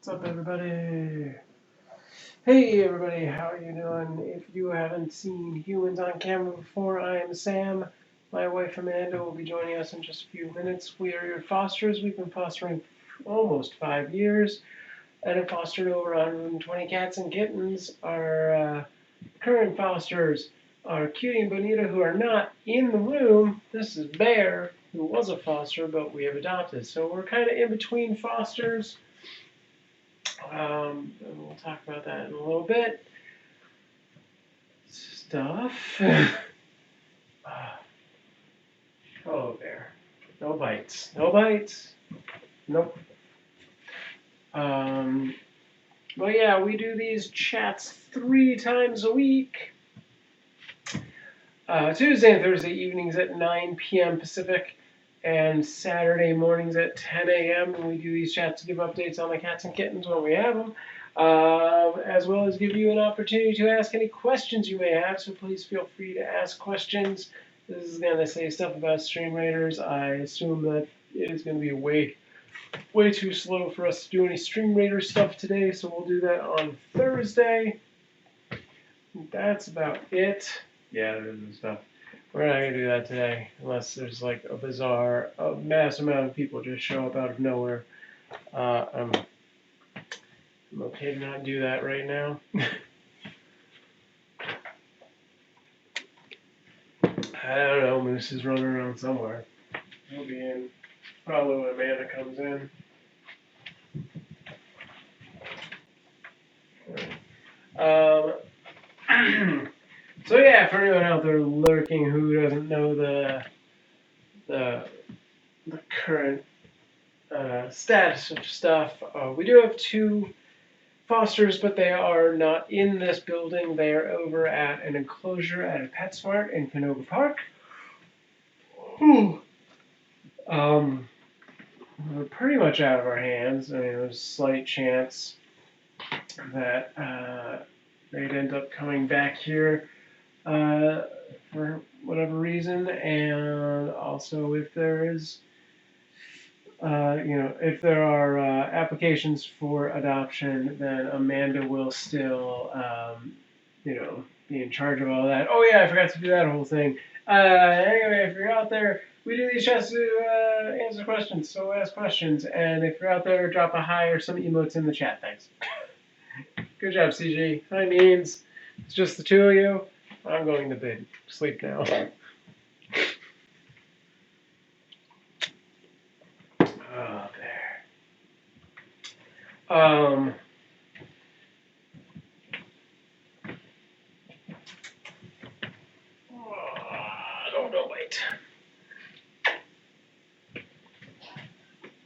What's up, everybody? Hey, everybody, how are you doing? If you haven't seen humans on camera before, I am Sam. My wife Amanda will be joining us in just a few minutes. We are your fosters. We've been fostering almost 5 years and have fostered over 120 cats and kittens. Our current fosters are Cutie and Bonita, who are not in the room. This is Bear, who was a foster, but we have adopted. So we're kind of in between fosters. And we'll talk about that in a little bit. Stuff. Oh, there. No bites. No bites. Nope. Well, yeah, we do these chats 3 times a week. Tuesday and Thursday evenings at 9 p.m. Pacific, and Saturday mornings at 10 a.m. And we do these chats to give updates on the cats and kittens when we have them, as well as give you an opportunity to ask any questions you may have. So please feel free to ask questions. This is going to say stuff about Stream Raiders. I assume that it is going to be way too slow for us to do any Stream Raider stuff today, so we'll do that on Thursday. That's about it. Yeah, there's stuff. We're not going to do that today, unless there's like a mass amount of people just show up out of nowhere. I'm okay to not do that right now. I don't know, Moose is running around somewhere. He'll be in probably when Amanda comes in. So yeah, for anyone out there lurking who doesn't know the current status of stuff, we do have 2 fosters, but they are not in this building. They are over at an enclosure at a PetSmart in Canoga Park. We're pretty much out of our hands. I mean, there's a slight chance that they'd end up coming back here for whatever reason, and also if there is, if there are applications for adoption, then Amanda will still, be in charge of all that. Oh yeah, I forgot to do that whole thing. Anyway, if you're out there, we do these chats to answer questions, so ask questions. And if you're out there, drop a hi or some emotes in the chat. Thanks. Good job, CG. Hi, Means. It's just the 2 of you. I'm going to bed. Sleep now. Oh, there. Wait.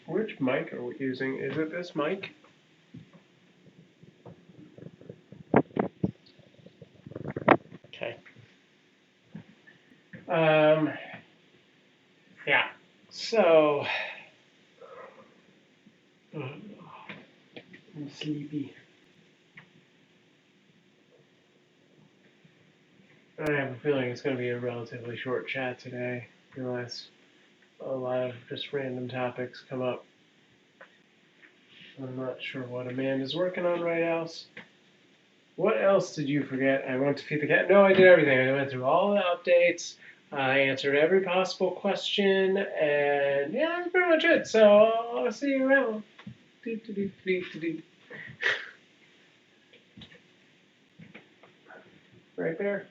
Which mic are we using? Is it this mic? Okay. Yeah. So, I'm sleepy. I have a feeling it's going to be a relatively short chat today, unless a lot of just random topics come up. I'm not sure what Amanda's working on right now. What else did you forget? I went to feed the cat. No, I did everything. I went through all the updates. I answered every possible question, and yeah, that's pretty much it. So I'll see you around. Right there.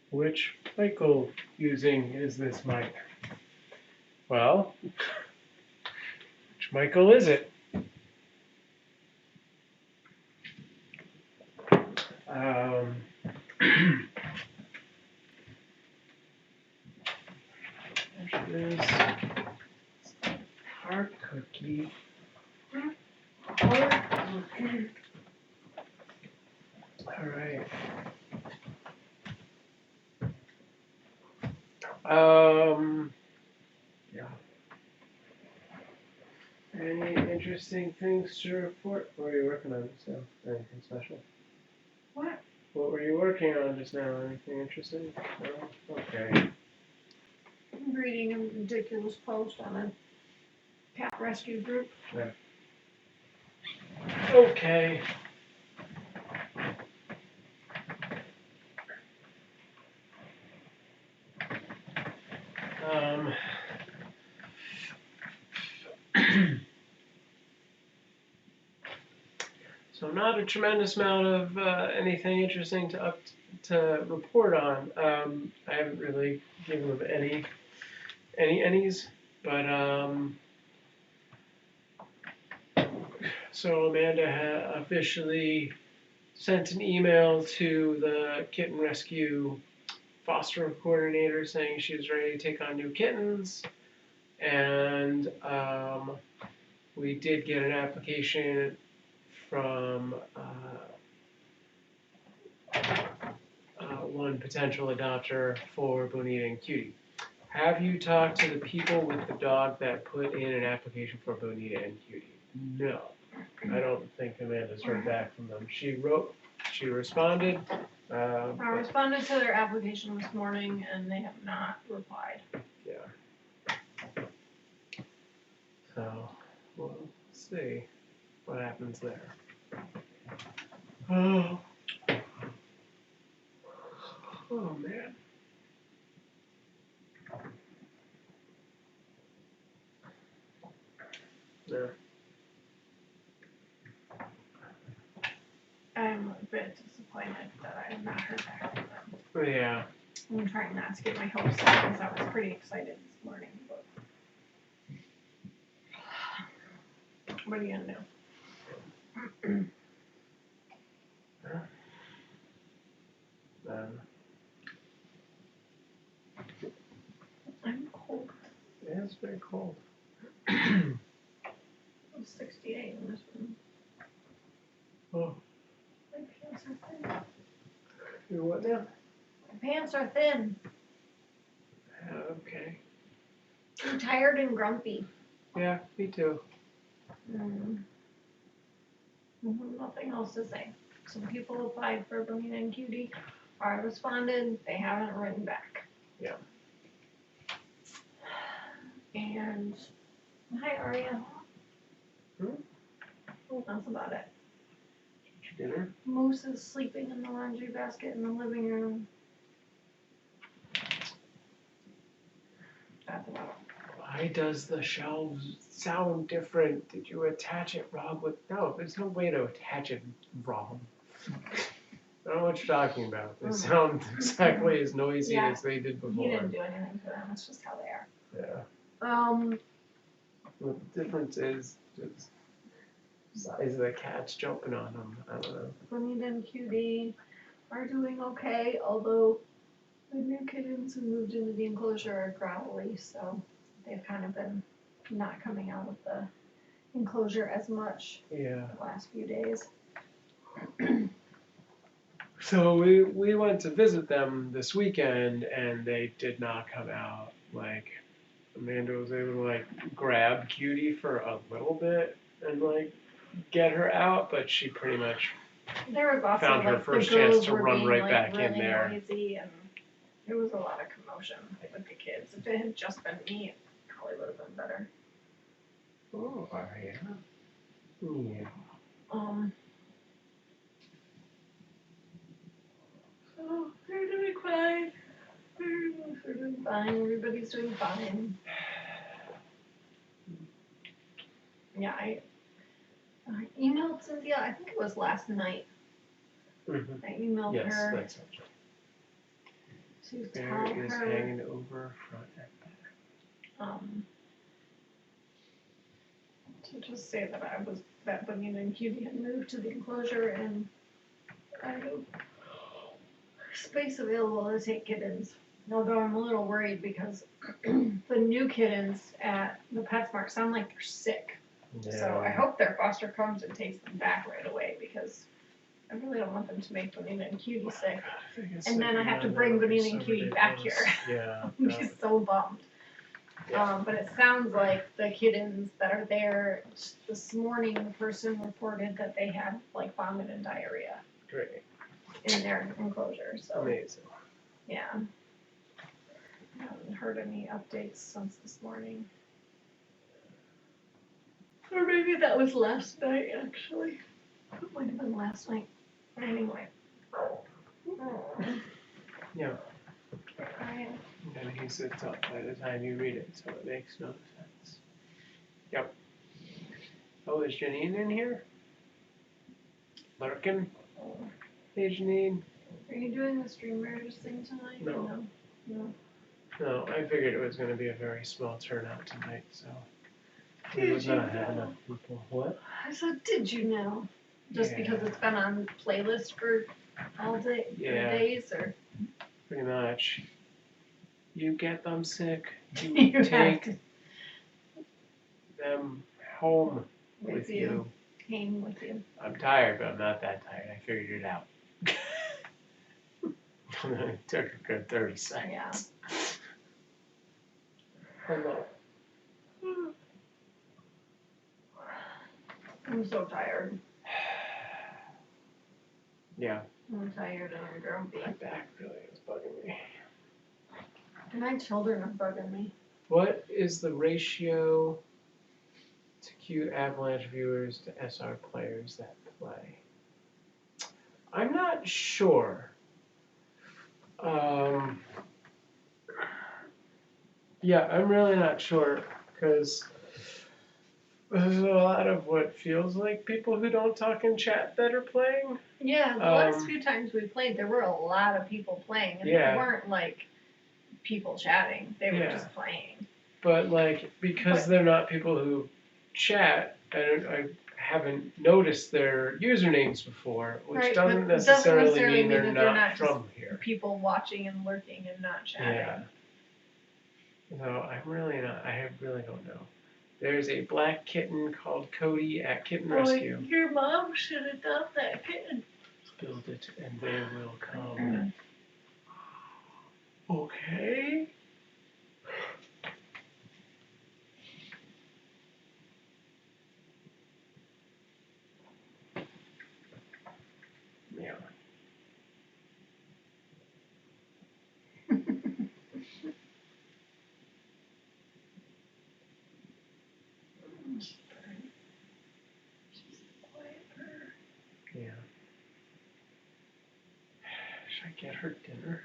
Which Michael using is this mic? Well, which Michael is it? There's hard cookie. Hard cookie. All right. Yeah. Any interesting things to report? What are you working on just now? Anything special? What were you working on just now? Anything interesting? No? Okay. reading a ridiculous post on a cat rescue group. Yeah. Okay. So not a tremendous amount of anything interesting to report on. I haven't really given them any's, but so Amanda officially sent an email to the Kittenrescue foster coordinator saying she was ready to take on new kittens, and we did get an application from one potential adopter for Bonita and Cutie. Have you talked to the people with the dog that put in an application for Bonita and Cutie? No. I don't think Amanda's heard back from them. She responded. I responded to their application this morning and they have not replied. Yeah. So, we'll see what happens there. Oh. Oh, man. Yeah. I'm a bit disappointed that I have not heard back from them. Yeah. I'm trying not to get my hopes up because I was pretty excited this morning. But what are you gonna do? I'm cold. Yeah, it's very cold. It was 68 in this room. Oh. My pants are thin. You're what now? My pants are thin. Okay. I'm tired and grumpy. Yeah, me too. Nothing else to say. Some people applied for Bonita and Cutie. I responded. They haven't written back. Yeah. And hi, Aria. Hmm? That's about it. Dinner? Moose is sleeping in the laundry basket in the living room. That's about it. Why does the shelves sound different? Did you attach it wrong with... No, there's no way to attach it wrong. I don't know what you're talking about. They sound exactly as noisy as they did before. He didn't do anything to them. It's just how they are. Yeah. Well, the difference is just size of the cats jumping on them. I don't know. Bonita and Cutie are doing okay, although the new kittens who moved into the enclosure are growly, so they've kind of been not coming out of the enclosure as much the last few days. So we went to visit them this weekend, and they did not come out. Like, Amanda was able to, like, grab Cutie for a little bit and, like, get her out, but she pretty much there was also, found her like, first the girls chance to were run being, right like, back really in there. Noisy, and there was a lot of commotion with the kids. If it had just been me, it probably would have been better. Oh, yeah. Yeah. So they're doing fine. They're doing fine. Everybody's doing fine. Yeah, I emailed Cynthia, I think it was last night. Mm-hmm. I emailed her. Yes, that's right. To Bear tell is her. hanging over front and back. To just say that Bonita and Cutie had moved to the enclosure and I have space available to take kittens. Although I'm a little worried because the new kittens at the PetSmart sound like they're sick. Yeah. So I hope their foster comes and takes them back right away because I really don't want them to make Bonita and Cutie sick. And then I have to bring Bonita and Cutie back here. Yeah. I'd be so bummed. Yeah. But it sounds like the kittens that are there, this morning the person reported that they had like vomit and diarrhea. Great. In their enclosure, so. Amazing. Yeah. haven't heard any updates since this morning. Or maybe that was last night, actually. It might have been last night. Anyway. Yeah. I And he sits up by the time you read it, so it makes no sense. Yep. Oh, is Janine in here? Lurking? Hey, Janine. Are you doing the streamers thing tonight? No. No. No, I figured it was going to be a very small turnout tonight, so we Did would you not have know? enough people. What? I said, did you know? Just because it's been on playlist for all day, for days, or Pretty much. You get them sick, you, you take have them home to with you. Hang with you. I'm tired, but I'm not that tired. I figured it out. It took a good 30 seconds. Yeah. Hello. I'm so tired. Yeah. I'm tired and I'm grumpy. My back really is bugging me. And my children are bugging me. What is the ratio to Cuteavalanche viewers to SR players that play? I'm not sure. Yeah, I'm really not sure because there's a lot of what feels like people who don't talk in chat that are playing. Yeah, the last few times we played, there were a lot of people playing, and they weren't like people chatting; they were just playing. But like, because they're not people who chat, I haven't noticed their usernames before, which doesn't necessarily mean they're not from here. People watching and lurking and not chatting. Yeah. So I really don't know. There's a black kitten called Cody at Kittenrescue. Oh, your mom should adopt that kitten. Build it and they will come. Okay. Yeah. Yeah. Should I get her dinner?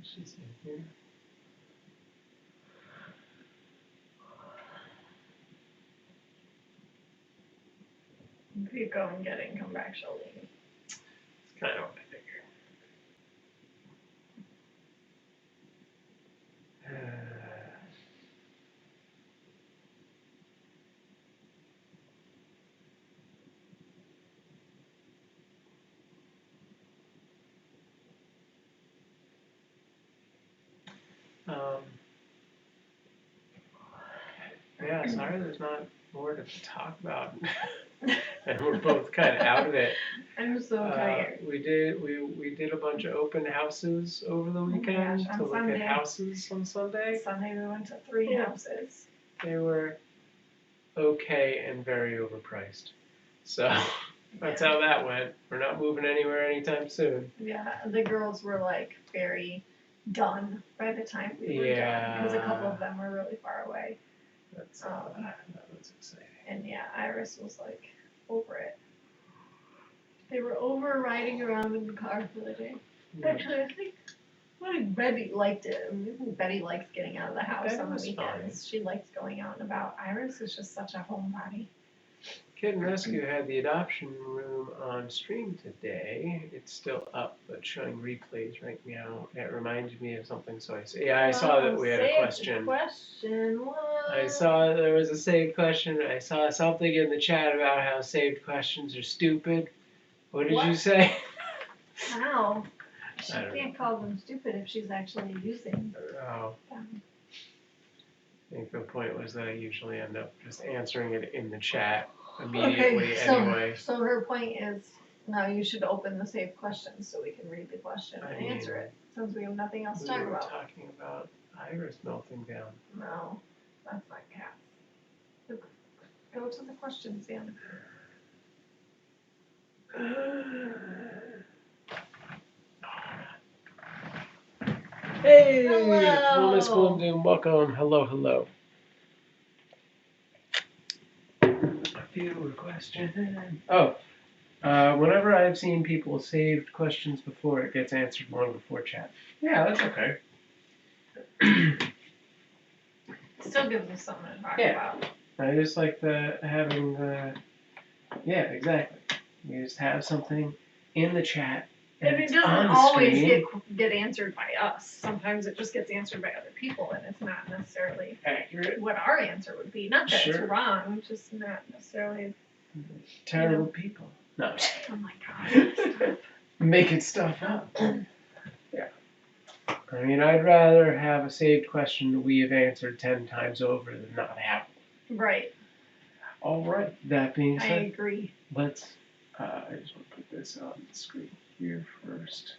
She's in here. If you go and get it and come back, she'll leave. It's kind of what I figured. Yeah, sorry there's not more to talk about. And we're both kind of out of it. I'm so tired. We did a bunch of open houses over the weekend to look at houses on Sunday. Sunday we went to 3 houses. They were okay and very overpriced. So that's how that went. We're not moving anywhere anytime soon. Yeah, the girls were like very done by the time we were done because a couple of them were really far away. That was exciting. And yeah, Iris was like over it. They were over riding around in the car for the day. Actually, I think Betty liked it. I mean, Betty likes getting out of the house on the weekends. She likes going out and about. Iris is just such a homebody. Kittenrescue had the adoption room on stream today. It's still up, but showing replays right now. It reminded me of something, so I saw that we had a question. What? I saw there was a saved question. I saw something in the chat about how saved questions are stupid. What did you say? How? She can't call them stupid if she's actually using them. I think the point was that I usually end up just answering it in the chat immediately anyway. So her point is, now you should open the saved questions so we can read the question and answer it, since we have nothing else to talk about. We were talking about Iris melting down. No, that's not cats. Go to the questions, Dan. Hey, Hello. Miss Gloom Doom, welcome. Hello, hello. A few questions. Oh, whenever I've seen people saved questions before, it gets answered long before chat. Yeah, that's okay. Still gives us something to talk Yeah. about. I just like having the. Yeah, exactly. You just have something in the chat. And it it's doesn't on the always screen. get answered by us. Sometimes it just gets answered by other people, and it's not necessarily Accurate. what our answer would be. Not that Sure. it's wrong, just not necessarily. Terrible people. No. Oh my god. Stop. Making stuff up. Yeah. I mean, I'd rather have a saved question we have answered 10 times over than not have one. Right. All right. That being I said, agree. let's. I just want to put this on the screen here first.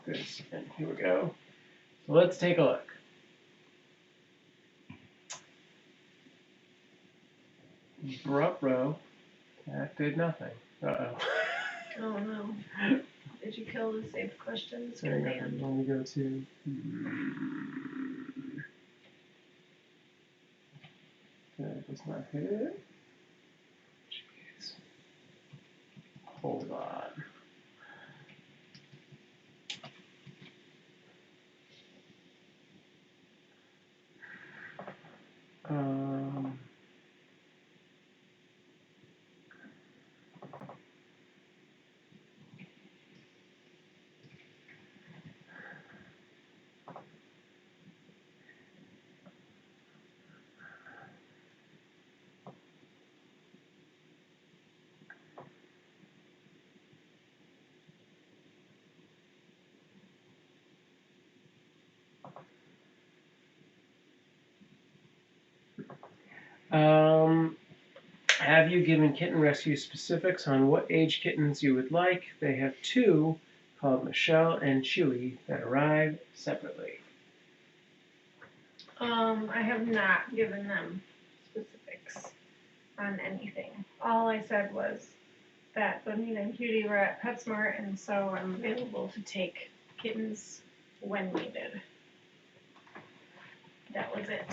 This, and here we go. So let's take a look. Bruh, that did nothing. Uh-oh. Oh no. Did you kill the saved questions Hang on, command? let me go to. That does not hit it. Jeez. Hold on. Um. Have you given Kittenrescue specifics on what age kittens you would like? They have two, called Michelle and Chewy, that arrive separately. I have not given them specifics on anything. All I said was that Bonita and Cutie were at PetSmart, and so I'm available to take kittens when needed. That was it.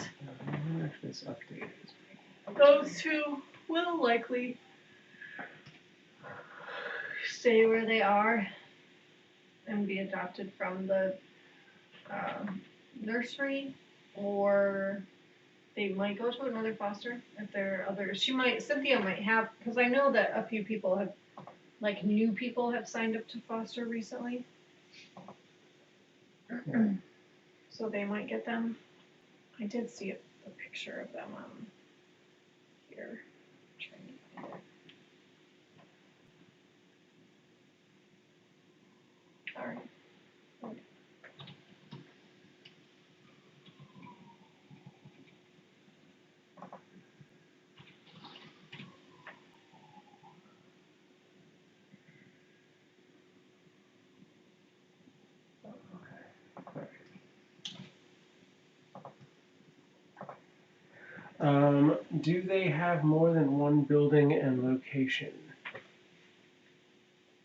I wonder if this update is. Those two will likely stay where they are and be adopted from the nursery, or they might go to another foster if there are others. Cynthia might have, because I know that a few people have, like new people have signed up to foster recently. Yeah. So they might get them. I did see a picture of them here. Trying to find it. All right. Do they have more than one building and location?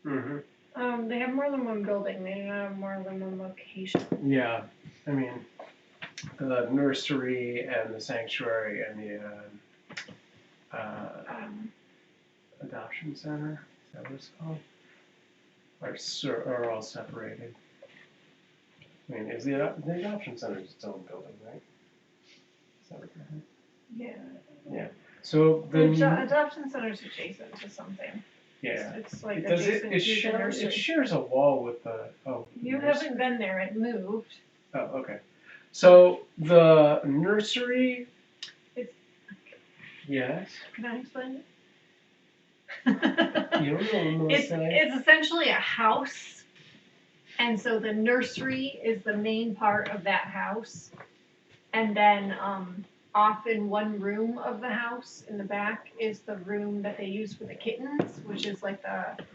Mm-hmm. They have more than one building. They have more than one location. Yeah, I mean, the nursery and the sanctuary and the adoption center, is that what it's called? Are all separated. I mean, is the adoption center its own building, right? Is that what you're saying? Yeah. Yeah. So The the adoption center is adjacent to something. yeah. It's like Does adjacent to the nursery. It shares a wall with the You nursery? haven't been there. It moved. Oh, okay. So the nursery. It's- Yes. Can I explain it? You don't know what It's essentially a house, and so the nursery is the main part of that house, and then off in one room of the house in the back is the room that they use for the kittens, which is like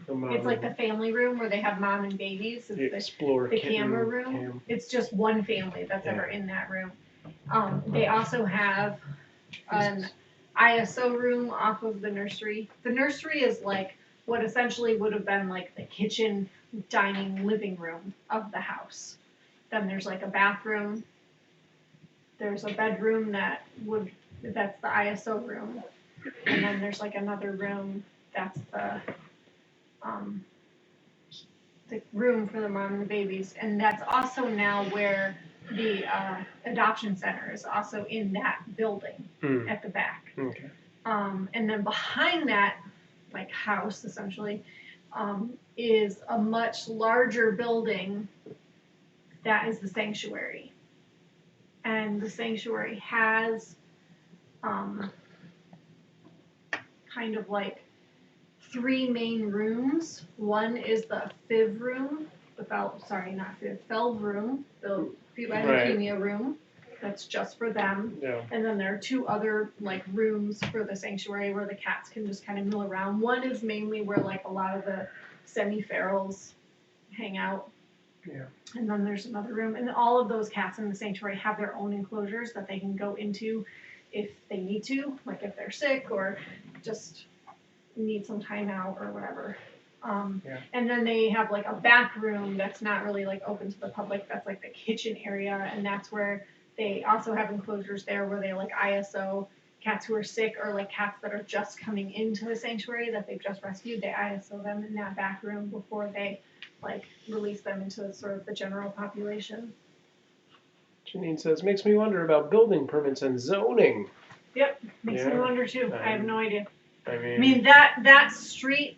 it's like the family room where they have mom and babies. the It's Explorer the kitten camera room. It's just one family that's ever in that room. They also have an ISO room off of the nursery. The nursery is like what essentially would have been like the kitchen, dining, living room of the house. Then there's like a bathroom. There's a bedroom that's the ISO room. And then there's like another room that's the room for the mom and the babies. And that's also now where the adoption center is also in that building at the back. Okay. And then behind that, like house essentially, is a much larger building that is the sanctuary. And the sanctuary has kind of like 3 main rooms. One is the FIV room, FELV room, the feline leukemia room. That's just for them. Yeah. And then there are 2 other like rooms for the sanctuary where the cats can just kind of mill around. One is mainly where like a lot of the semi-ferals hang out. Yeah. And then there's another room, and all of those cats in the sanctuary have their own enclosures that they can go into if they need to, like if they're sick or just need some time out or whatever. And then they have like a back room that's not really like open to the public. That's like the kitchen area, and that's where they also have enclosures there where they like ISO cats who are sick or like cats that are just coming into the sanctuary that they've just rescued. They ISO them in that back room before they like release them into sort of the general population. Janine says, makes me wonder about building permits and zoning. Yep, makes me wonder too. I have no idea. I mean that street,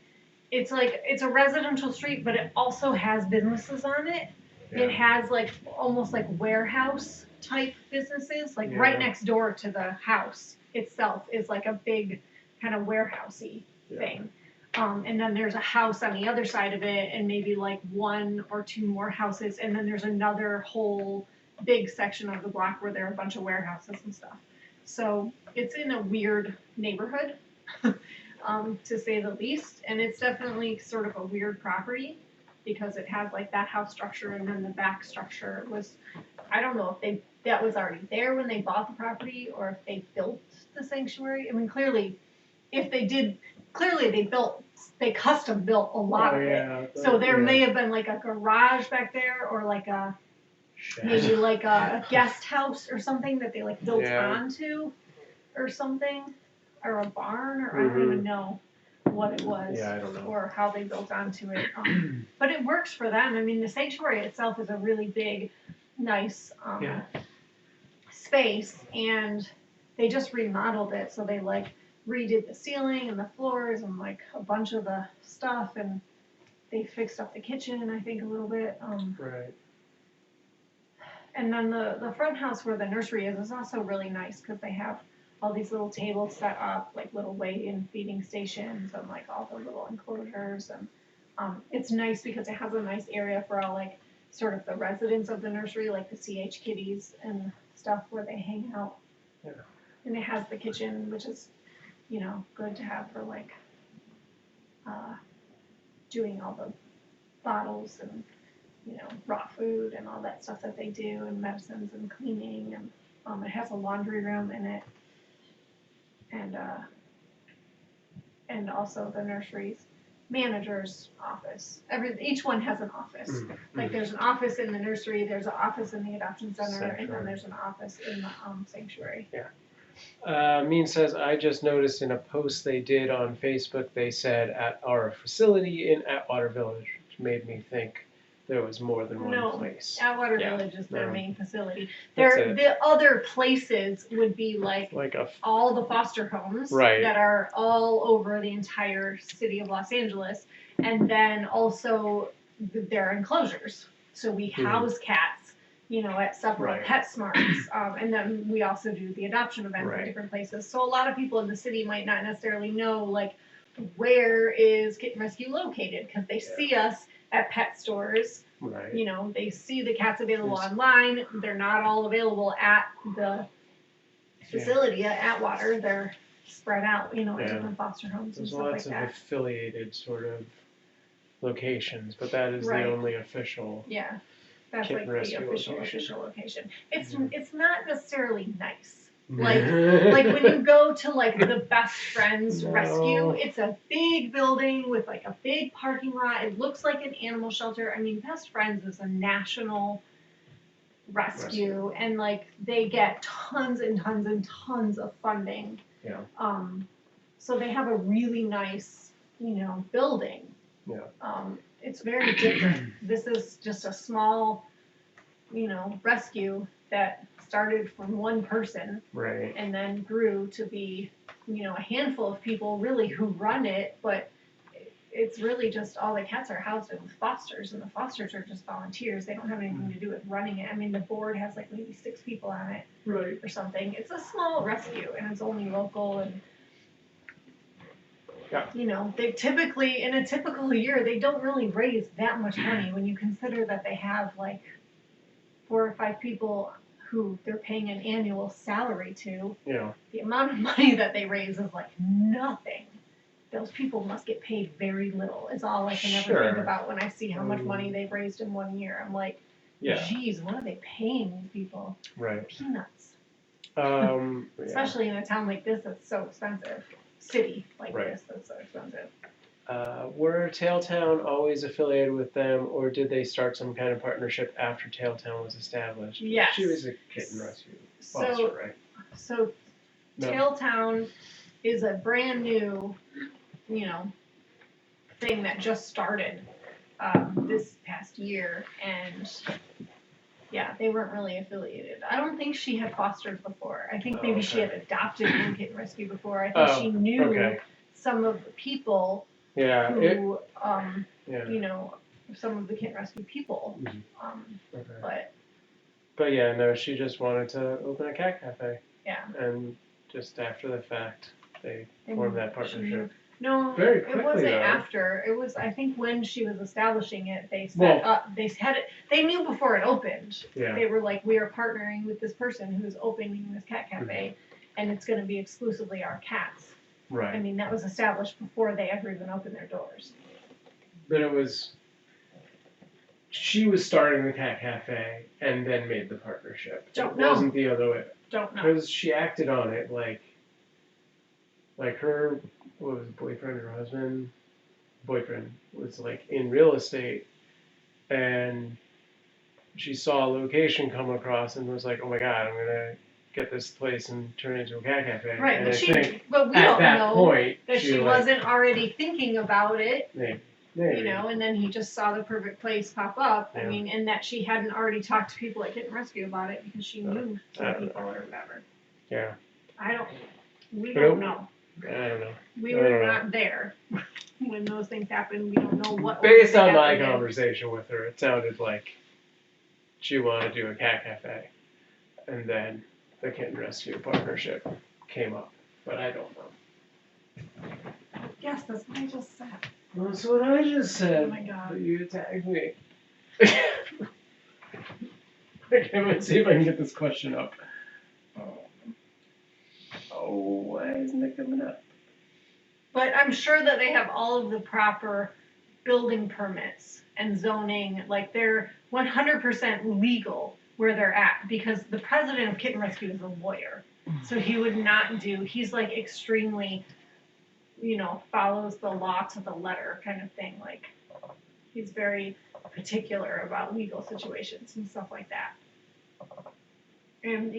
it's like, it's a residential street, but it also has businesses on it. Yeah. It has like almost like warehouse type businesses, like right next door to the house itself is like a big kind of warehousey thing. And then there's a house on the other side of it, and maybe like 1 or 2 more houses, and then there's another whole big section of the block where there are a bunch of warehouses and stuff. So it's in a weird neighborhood, to say the least, and it's definitely sort of a weird property because it has like that house structure, and then the back structure was, I don't know if that was already there when they bought the property or if they built the sanctuary. I mean, clearly they custom built a lot of it. So there may have been like a garage back there or like maybe like a guest house or something that they like built onto or something, or a barn, or I don't even know what it was or how they built onto it. But it works for them. I mean, the sanctuary itself is a really big, nice space, and they just remodeled it. So they like redid the ceiling and the floors and like a bunch of the stuff, and they fixed up the kitchen, I think, a little bit. Right. And then the front house where the nursery is also really nice because they have all these little tables set up, like little weigh-in feeding stations and like all the little enclosures. And it's nice because it has a nice area for all like sort of the residents of the nursery, like the CH kitties and stuff where they hang out. Yeah. And it has the kitchen, which is, good to have for like doing all the bottles and, raw food and all that stuff that they do, and medicines and cleaning. And it has a laundry room in it. And also the nursery's manager's office. Each one has an office. Like there's an office in the nursery, there's an office in the adoption center, and then there's an office in the sanctuary. Yeah. Mean says, I just noticed in a post they did on Facebook, they said at our facility in Atwater Village, which made me think there was more than one place. Atwater Village is their main facility. The other places would be like all the foster homes that are all over the entire city of Los Angeles, and then also their enclosures. So we house cats, at several PetSmarts, and then we also do the adoption events in different places. So a lot of people in the city might not necessarily know like where is Kittenrescue located because they see us at pet stores. Right. They see the cats available online. They're not all available at the facility at Atwater. They're spread out, at different foster homes and stuff like that. There's lots of affiliated sort of locations, but that is the only official. Yeah, that's like the official location. It's not necessarily nice. Like when you go to like the Best Friends No. rescue, it's a big building with like a big parking lot. It looks like an animal shelter. I mean, Best Friends is a national rescue, and like they get tons and tons and tons of funding. Yeah. So they have a really nice, building. Yeah. It's very different. This is just a small, rescue that started from one person. Right. And then grew to be, a handful of people really who run it, but it's really just all the cats are housed with fosters, and the fosters are just volunteers. They don't have anything to do with running it. I mean, the board has like maybe 6 people on it, right, or something. It's a small rescue, and it's only local, and they typically, in a typical year, they don't really raise that much money when you consider that they have like 4 or 5 people who they're paying an annual salary to. Yeah. The amount of money that they raise is like nothing. Those people must get paid very little. Is all I can ever think about when I see how much money they've raised in one year. I'm like, geez, what are they paying these people? Right. Peanuts. Yeah. Especially in a town like this that's so expensive. City like Right. this that's so expensive. Were Tailtown always affiliated with them, or did they start some kind of partnership after Tailtown was established? Yes. She was a Kittenrescue So, foster, right? So, No. Tailtown is a brand new, thing that just started this past year, and yeah, they weren't really affiliated. I don't think she had fostered before. I think maybe she had adopted in Kittenrescue before. I think she knew some of the people Yeah. who, Yeah. some of the Kittenrescue people. But yeah, no, she just wanted to open a cat cafe. Yeah. And just after the fact, they formed that partnership. No, Very quickly, it wasn't though. after. It was, I think, when she was establishing it, they set up. They had it. They knew before it opened. Yeah. They were like, we are partnering with this person who's opening this cat cafe, and it's going to be exclusively our cats. Right. I mean, that was established before they ever even opened their doors. But it was. She was starting the cat cafe and then made the partnership. Don't it know. Wasn't the other way. Don't know. Because she acted on it like her, what was it, boyfriend or husband? Boyfriend was like in real estate, and she saw a location come across and was like, oh my God, I'm gonna get this place and turn it into a cat cafe. Right, and but we don't know point, that she wasn't already thinking about it. Maybe. And then he just saw the perfect place pop up. Yeah. I mean, and that she hadn't already talked to people at Kittenrescue about it because she knew some people or whatever. Yeah. We don't know. I don't know. We were not there when those things happened. We don't know what. Based on my conversation with her, it sounded like she wanted to do a cat cafe, and then the Kittenrescue partnership came up, but I don't know. Yes, that's what I just said. That's what I just said. Oh my God. But you tagged me. Okay, let's see if I can get this question up. Oh, why isn't it coming up? But I'm sure that they have all of the proper building permits and zoning. Like, they're 100% legal where they're at, because the president of Kittenrescue is a lawyer. So he would not he's like extremely, follows the law to the letter kind of thing. Like, he's very particular about legal situations and stuff like that. And,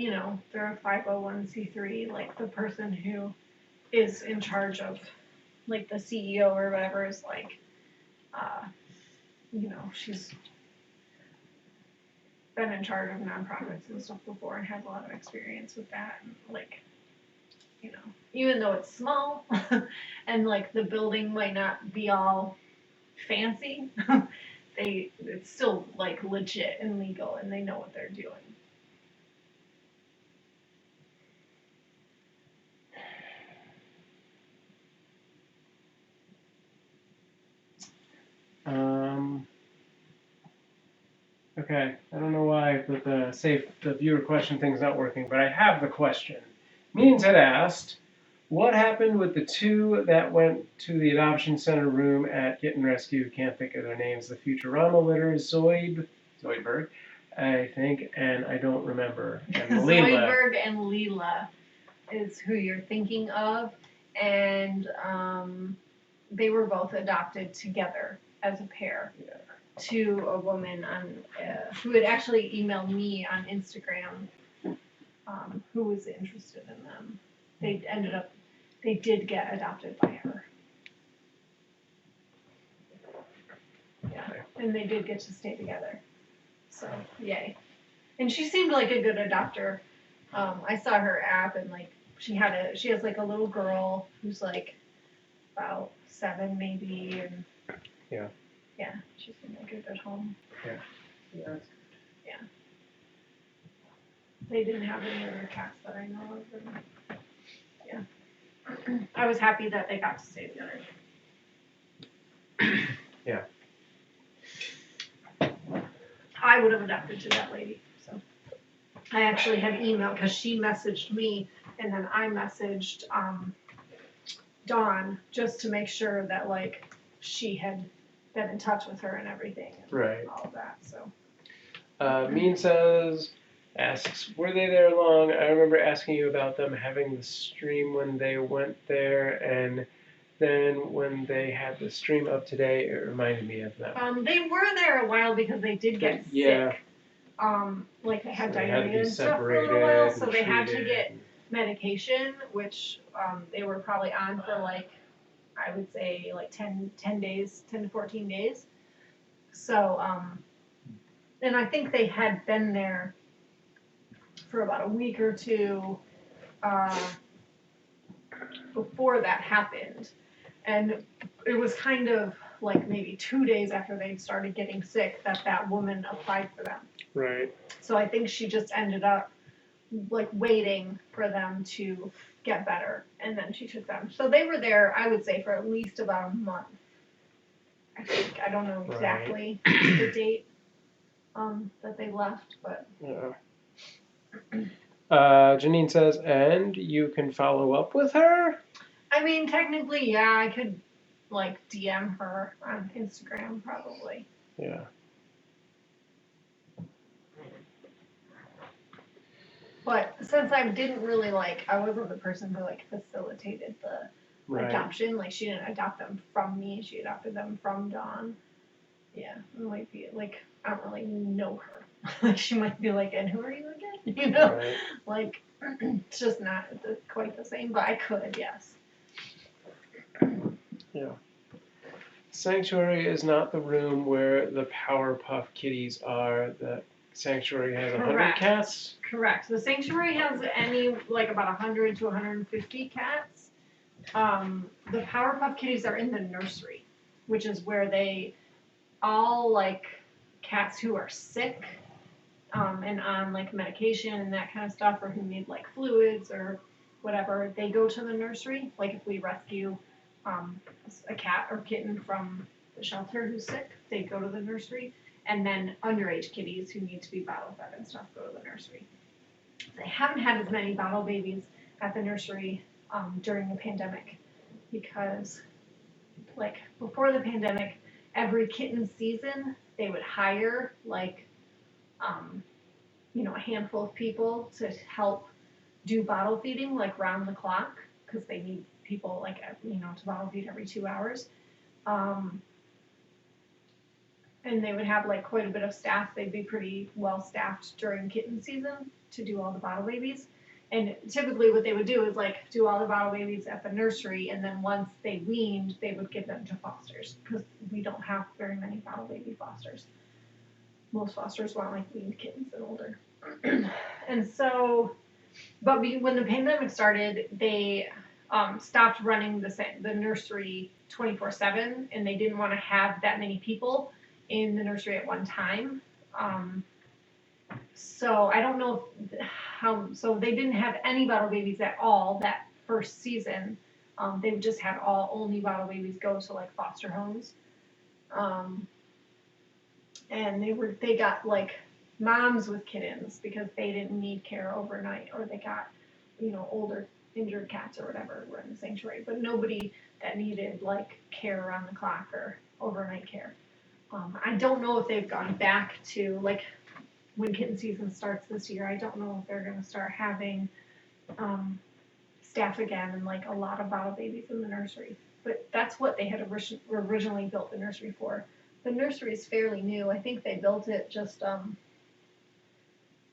they're a 501c3, like the person who is in charge of, like, the CEO or whatever is like, she's been in charge of nonprofits and stuff before and has a lot of experience with that. And, like, even though it's small and, like, the building might not be all fancy, it's still, like, legit and legal, and they know what they're doing. Okay, I don't know why, but the viewer question thing's not working, but I have the question. Means had asked, what happened with the 2 that went to the adoption center room at Kittenrescue? Can't think of their names. The Futurama litters, Zoidberg, I think, and I don't remember. And Zoidberg and Leela. is who you're thinking of, and they were both adopted together as a pair to a woman on who had actually emailed me on Instagram, who was interested in them. They did get adopted by her. Yeah, and they did get to stay together. So, yay. And she seemed like a good adopter. I saw her app, and like she has like a little girl who's like about 7 maybe, and yeah, she seemed like a good home. Yeah. They didn't have any other cats that I know of. And, yeah, I was happy that they got to stay together. Yeah. I would have adopted to that lady. So I actually had emailed because she messaged me, and then I messaged Dawn just to make sure that like she had been in touch with her and everything, and right. all of that. So Mean asks, were they there long? I remember asking you about them having the stream when they went there, and then when they had the stream up today, it reminded me of them. They were there a while because they did get sick. Like they had diarrhea and stuff for a little while, so they had to get medication, which they were probably on for like, I would say like 10 days, 10 to 14 days. So, and I think they had been there for about a week or two before that happened. And it was kind of like maybe 2 days after they started getting sick that woman applied for them. Right. So I think she just ended up like waiting for them to get better, and then she took them. So they were there, I would say, for at least about a month. I think. I don't know exactly the date that they left, but yeah. Janine says, and you can follow up with her? I mean, technically, yeah, I could like DM her on Instagram probably. Yeah. But since I didn't really I wasn't the person who like facilitated the adoption. Like she didn't adopt them from me. She adopted them from Dawn. Yeah, it might be like I don't really know her. Like she might be like, and who are you again? You know, like it's just not quite the same. But I could, yes. Yeah. Sanctuary is not the room where the Powerpuff Kitties are. The Sanctuary has 100 cats? Correct. The Sanctuary has about 100 to 150 cats. The Powerpuff Kitties are in the nursery, which is where they all cats who are sick and on medication and that kind of stuff, or who need fluids or whatever, they go to the nursery. Like if we rescue a cat or kitten from the shelter who's sick, they go to the nursery. And then underage kitties who need to be bottle fed and stuff go to the nursery. They haven't had as many bottle babies at the nursery during the pandemic because, before the pandemic, every kitten season they would hire a handful of people to help do bottle feeding round the clock because they need people to bottle feed every 2 hours. And they would have quite a bit of staff. They'd be pretty well staffed during kitten season to do all the bottle babies. And typically what they would do is do all the bottle babies at the nursery, and then once they weaned, they would give them to fosters because we don't have very many bottle baby fosters. Most fosters want weaned kittens and older. And so, but when the pandemic started, they stopped running the nursery 24/7, and they didn't want to have that many people in the nursery at one time. So I don't know so they didn't have any bottle babies at all that first season. They just had only bottle babies go to foster homes. And they got moms with kittens because they didn't need care overnight, or they got, older injured cats or whatever were in the sanctuary, but nobody that needed care around the clock or overnight care. I don't know if they've gone back to when kitten season starts this year. I don't know if they're going to start having staff again and like a lot of bottle babies in the nursery. But that's what they had originally built the nursery for. The nursery is fairly new. I think they built it just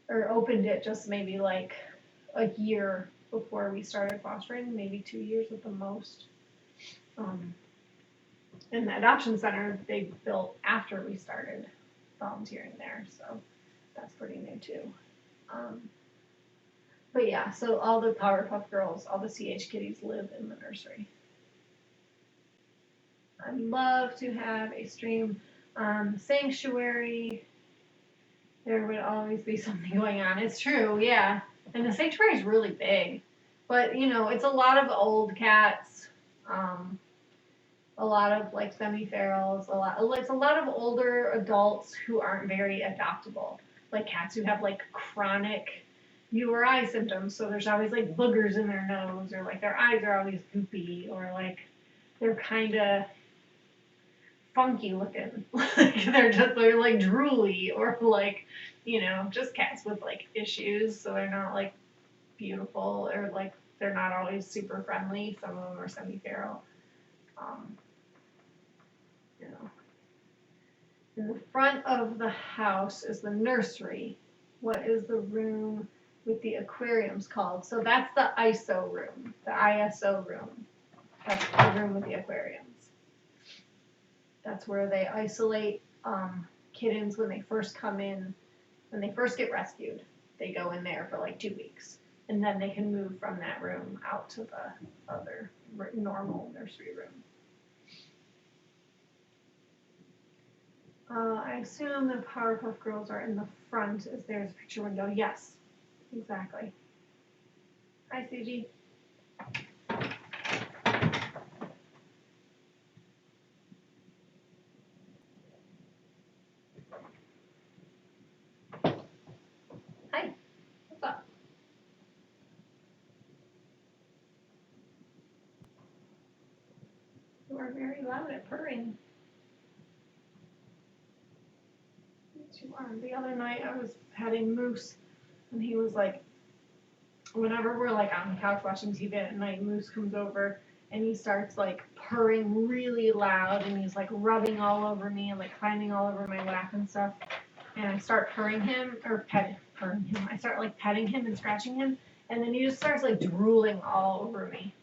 or opened it just maybe like a year before we started fostering, maybe 2 years at the most. And the adoption center they built after we started volunteering there, so that's pretty new too. But yeah, so all the Powerpuff Girls, all the CH kitties live in the nursery. I'd love to have a stream sanctuary. There would always be something going on. It's true, yeah. And the sanctuary is really big. But, you know, it's a lot of old cats, a lot of, like, semi-ferals, it's a lot of older adults who aren't very adoptable. Like, cats who have, like, chronic URI symptoms. So there's always, like, boogers in their nose, or, like, their eyes are always goopy, or, like, they're kind of funky looking. Like they're like drooly, or like, you know, just cats with like issues, so they're not like beautiful, or like they're not always super friendly. Some of them are semi-feral. You know. In the front of the house is the nursery. What is the room with the aquariums called? So that's the ISO room, the ISO room. That's the room with the aquariums. That's where they isolate kittens when they first come in, when they first get rescued. They go in there for like 2 weeks, and then they can move from that room out to the other normal nursery room. I assume the Powerpuff Girls are in the front as there's a picture window. Yes, exactly. Hi, CG. Hi, what's up? You are very loud at purring. Yes, you are. The other night I was petting Moose, and he was like, whenever we're like on the couch watching TV at night, Moose comes over and he starts like purring really loud, and he's like rubbing all over me and like climbing all over my lap and stuff. And I start purring him, or purring him. I start like petting him and scratching him, and then he just starts like drooling all over me.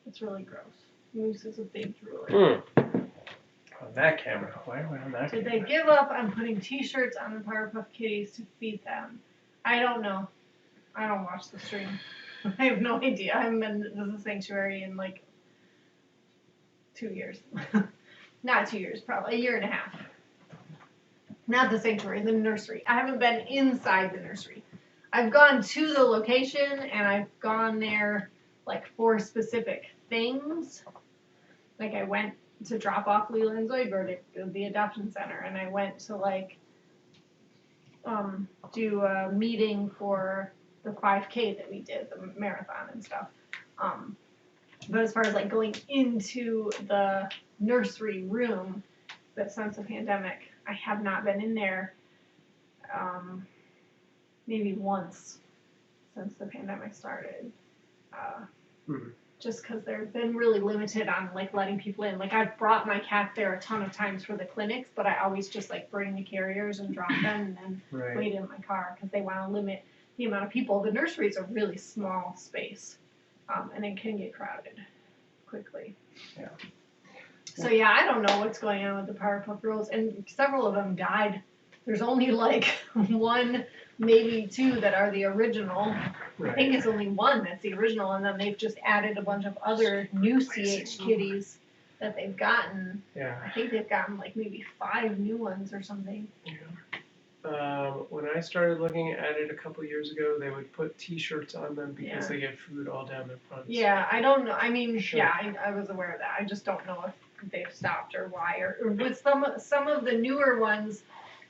It's really gross. Moose is a big drooler. On that camera. Why are we on that Did camera? they give up on putting t-shirts on the Powerpuff Kitties to feed them? I don't know. I don't watch the stream. I have no idea. I haven't been to the sanctuary in like 2 years. Not 2 years, probably 1.5 years. Not the sanctuary, the nursery. I haven't been inside the nursery. I've gone to the location, and I've gone there like for specific things. Like I went to drop off Leela and Zoidberg at the adoption center, and I went to like do a meeting for the 5K that we did, the marathon and stuff. But as far as like going into the nursery room, that since the pandemic, I have not been in there maybe once since the pandemic started. Just because they've been really limited on like letting people in. Like I've brought my cat there a ton of times for the clinics, but I always just like bring the carriers and drop them and then wait in my car because they want to limit the amount of people. The nursery is a really small space, and it can get crowded quickly. Yeah. So yeah, I don't know what's going on with the Powerpuff Girls, and several of them died. There's only like 1, maybe 2 that are the original. I think it's only 1 that's the original, and then they've just added a bunch of other new CH kitties that they've gotten. Yeah. I think they've gotten like maybe 5 new ones or something. Yeah. When I started looking at it a couple years ago, they would put T-shirts on them because they get food all down their fronts. Yeah, I don't know. I mean, yeah, I was aware of that. I just don't know if they've stopped or why. Or with some of the newer ones,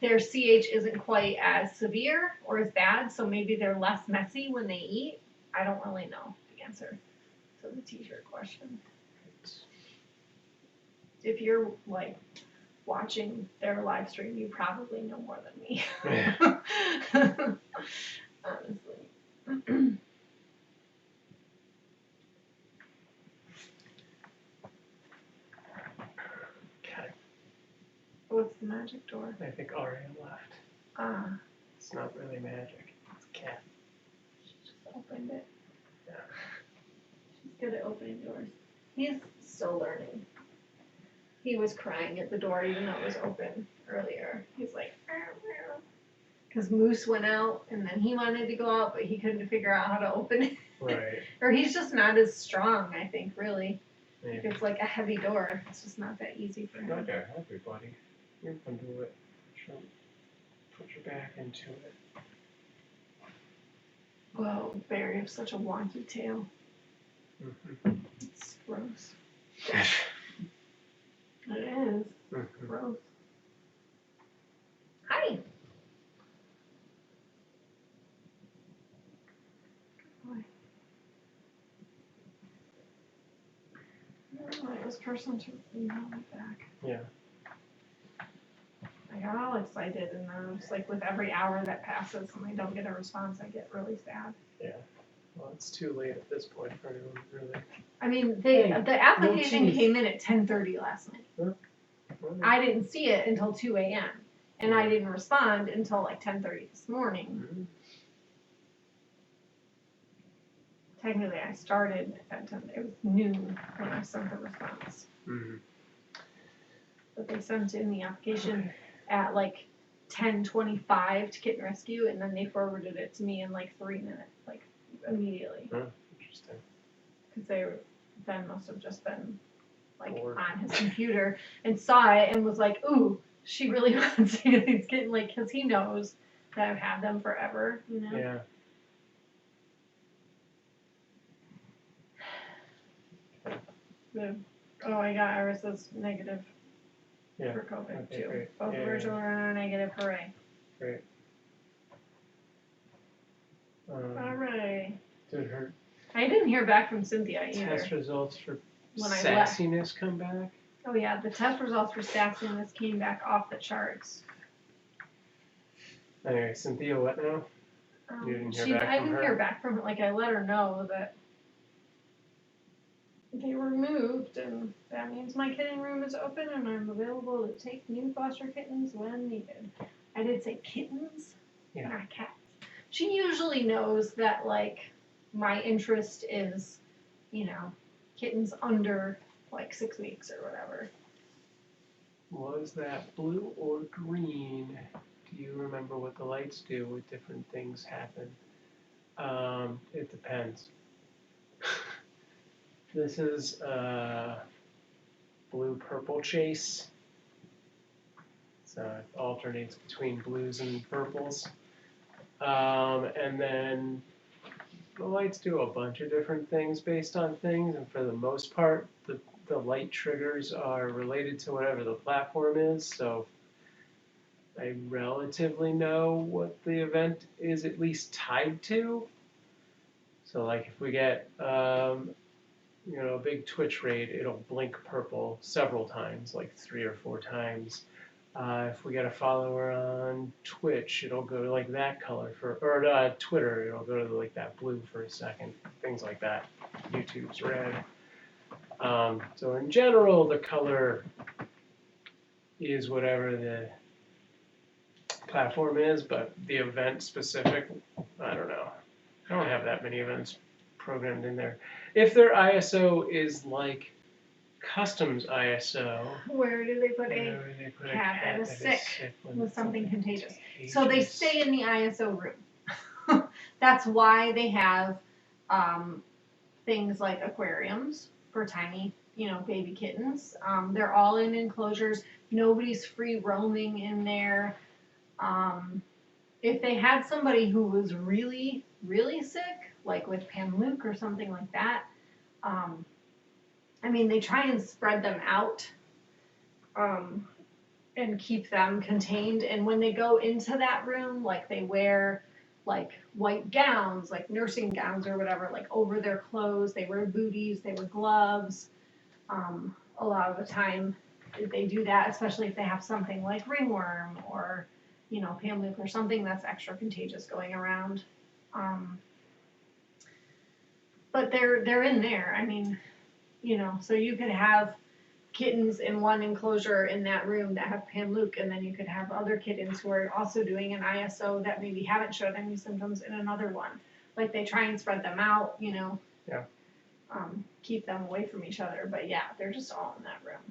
their CH isn't quite as severe or as bad, so maybe they're less messy when they eat. I don't really know the answer to the t-shirt question. If you're like watching their live stream, you probably know more than me. Honestly. I think Aria left. It's not really magic. It's a cat. She just opened it. Yeah. She's good at opening doors. He's still learning. He was crying at the door even though it was open earlier. He's like, because Moose went out and then he wanted to go out, but he couldn't figure out how to open it. Right. Or he's just not as strong, I think, really. Maybe. It's like a heavy door. It's just not that easy for him. Not there, everybody. You can do it. Sure. Put your back into it. Whoa, Barry has such a wonky tail. Mm-hmm. It's gross. It is. Mm-hmm. Gross. Hi. Boy. I want this person to email me back. Yeah. I got all excited, and then it's like with every hour that passes and I don't get a response, I get really sad. Yeah. Well, it's too late at this point for anyone, really. I mean, Hey, the application no cheese. came in at 10:30 last night. Huh? I didn't see it until 2 a.m. and I Yeah. didn't respond until like 10:30 this morning. Mm-hmm. Technically, I started at 10. It was noon when I sent the response, Mm-hmm. but they sent in the application at like 10:25 to Kittenrescue, and then they forwarded it to me in like 3 minutes, like immediately. Oh, interesting. Because Ben must have just been like Bored. on his computer and saw it and was like, "Ooh, she really wants to get these kittens," like, because he knows that I've had them forever, you know. Yeah. Oh, I got Iris's negative Yeah. for COVID Okay, too. great. Both Yeah, of our yeah. children are negative. Hooray! Great. Hooray! Did her I didn't hear back from Cynthia either. test results for When I left. sassiness come back? Oh yeah, the test results for sassiness came back off the charts. Anyway, Cynthia, what now? You didn't hear back I from didn't her? hear back from her. Like, I let her know that they were moved, and that means my kitten room is open, and I'm available to take new foster kittens when needed. I did say kittens, Yeah. not cats. She usually knows that, like, my interest is, you know, kittens under like 6 weeks or whatever. Was that blue or green? Do you remember what the lights do when different things happen? It depends. This is blue-purple chase. So it alternates between blues and purples. And then the lights do a bunch of different things based on things, and for the most part, the light triggers are related to whatever the platform is, so I relatively know what the event is at least tied to. So like if we get a big Twitch raid, it'll blink purple several times, like 3 or 4 times. If we get a follower on Twitch, it'll go to like that color or Twitter, it'll go to like that blue for a second, things like that. YouTube's red. So in general, the color is whatever the platform is, but the event specific, I don't know. I don't have that many events programmed in there. If their ISO is like Customs ISO, Where do they put a cat that is sick with something contagious? So they stay in the ISO room. That's why they have things like aquariums for tiny, baby kittens. They're all in enclosures. Nobody's free roaming in there. If they had somebody who was really, really sick, like with Luke or something like that, they try and spread them out and keep them contained. And when they go into that room, like they wear like white gowns, like nursing gowns or whatever, like over their clothes. They wear booties, they wear gloves. A lot of the time they do that, especially if they have something like ringworm or, Luke or something that's extra contagious going around. But they're in there. So you could have kittens in one enclosure in that room that have Pan-Luke, and then you could have other kittens who are also doing an ISO that maybe haven't showed any symptoms in another one. Like they try and spread them out, you know. Yeah. Keep them away from each other, but yeah, they're just all in that room.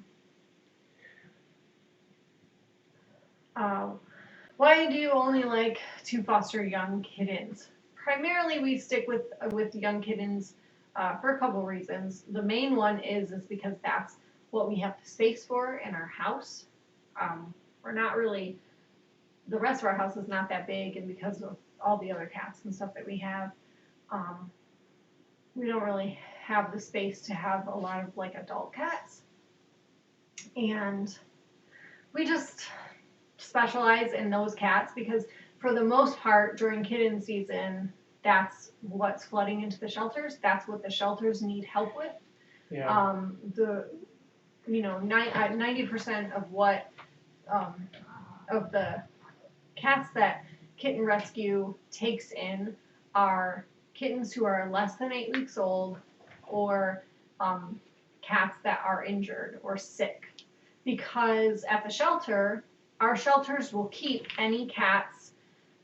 Why do you only like to foster young kittens? Primarily, we stick with young kittens for a couple reasons. The main one is because that's what we have the space for in our house. We're not really, the rest of our house is not that big, and because of all the other cats and stuff that we have, we don't really have the space to have a lot of like adult cats. And we just specialize in those cats because for the most part during kitten season, that's what's flooding into the shelters. That's what the shelters need help with. Yeah. 90% of what of the cats that Kittenrescue takes in are kittens who are less than 8 weeks old, or cats that are injured or sick. Because at the shelter, our shelters will keep any cats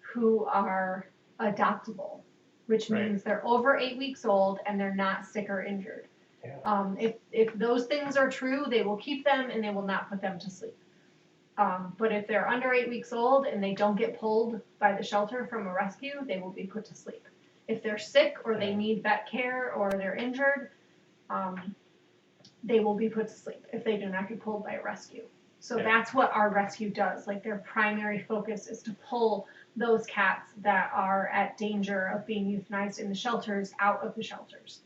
who are adoptable, which means they're over 8 weeks old and they're not sick or injured. Yeah. If those things are true, they will keep them and they will not put them to sleep. But if they're under 8 weeks old and they don't get pulled by the shelter from a rescue, they will be put to sleep. If they're sick or they need vet care or they're injured, they will be put to sleep if they do not get pulled by a rescue. So that's what our rescue does. Like their primary focus is to pull those cats that are at danger of being euthanized in the shelters out of the shelters.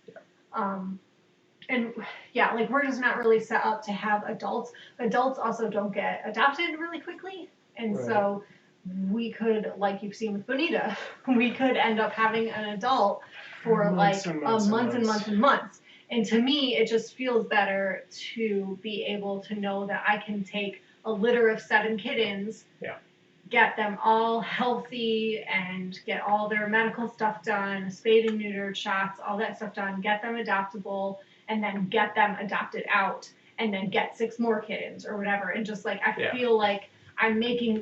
And yeah, like we're just not really set up to have adults. Adults also don't get adopted really quickly. And so we could, like you've seen with Bonita, we could end up having an adult for months and months. And to me, it just feels better to be able to know that I can take a litter of 7 kittens, get them all healthy and get all their medical stuff done, spayed and neutered, shots, all that stuff done, get them adoptable, and then get them adopted out, and then get 6 more kittens or whatever. And just like, I feel like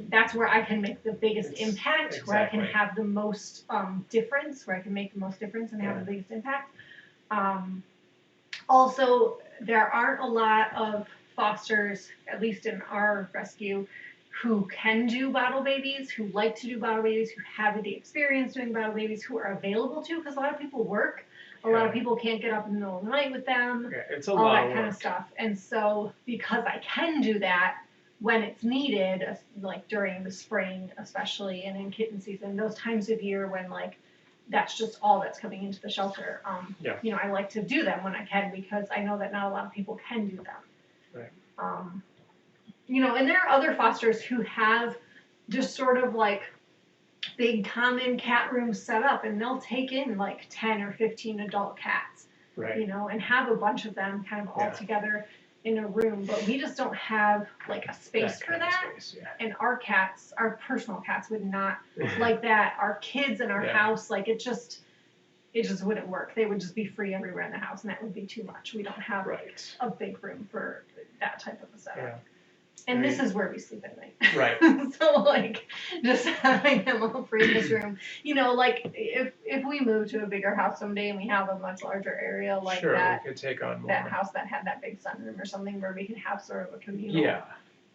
that's where I can make the biggest impact, where I can have the most difference, where I can make the most difference and have the biggest impact. Also, there aren't a lot of fosters, at least in our rescue, who can do bottle babies, who like to do bottle babies, who have the experience doing bottle babies, who are available to, because a lot of people work. A lot of people can't get up in the middle of the night with them. It's a all lot that of kind of stuff. And so, because I can do that when it's needed, like during the spring especially, and in kitten season, those times of year when like that's just all that's coming into the shelter. I like to do them when I can because I know that not a lot of people can do them. And there are other fosters who have just sort of like big common cat rooms set up, and they'll take in like 10 or 15 adult cats, and have a bunch of them kind of all together in a room. But we just don't have like a space for that. And our cats, our personal cats, would not like that. Our kids in our house, like it just wouldn't work. They would just be free everywhere in the house, and that would be too much. We don't have a big room for that type of a setup. And this is where we sleep at night. So, like, just having them all free in this room. Like, if we move to a bigger house someday and we have a much larger area like that, we could take on more. That house that had that big sunroom or something where we can have sort of a communal.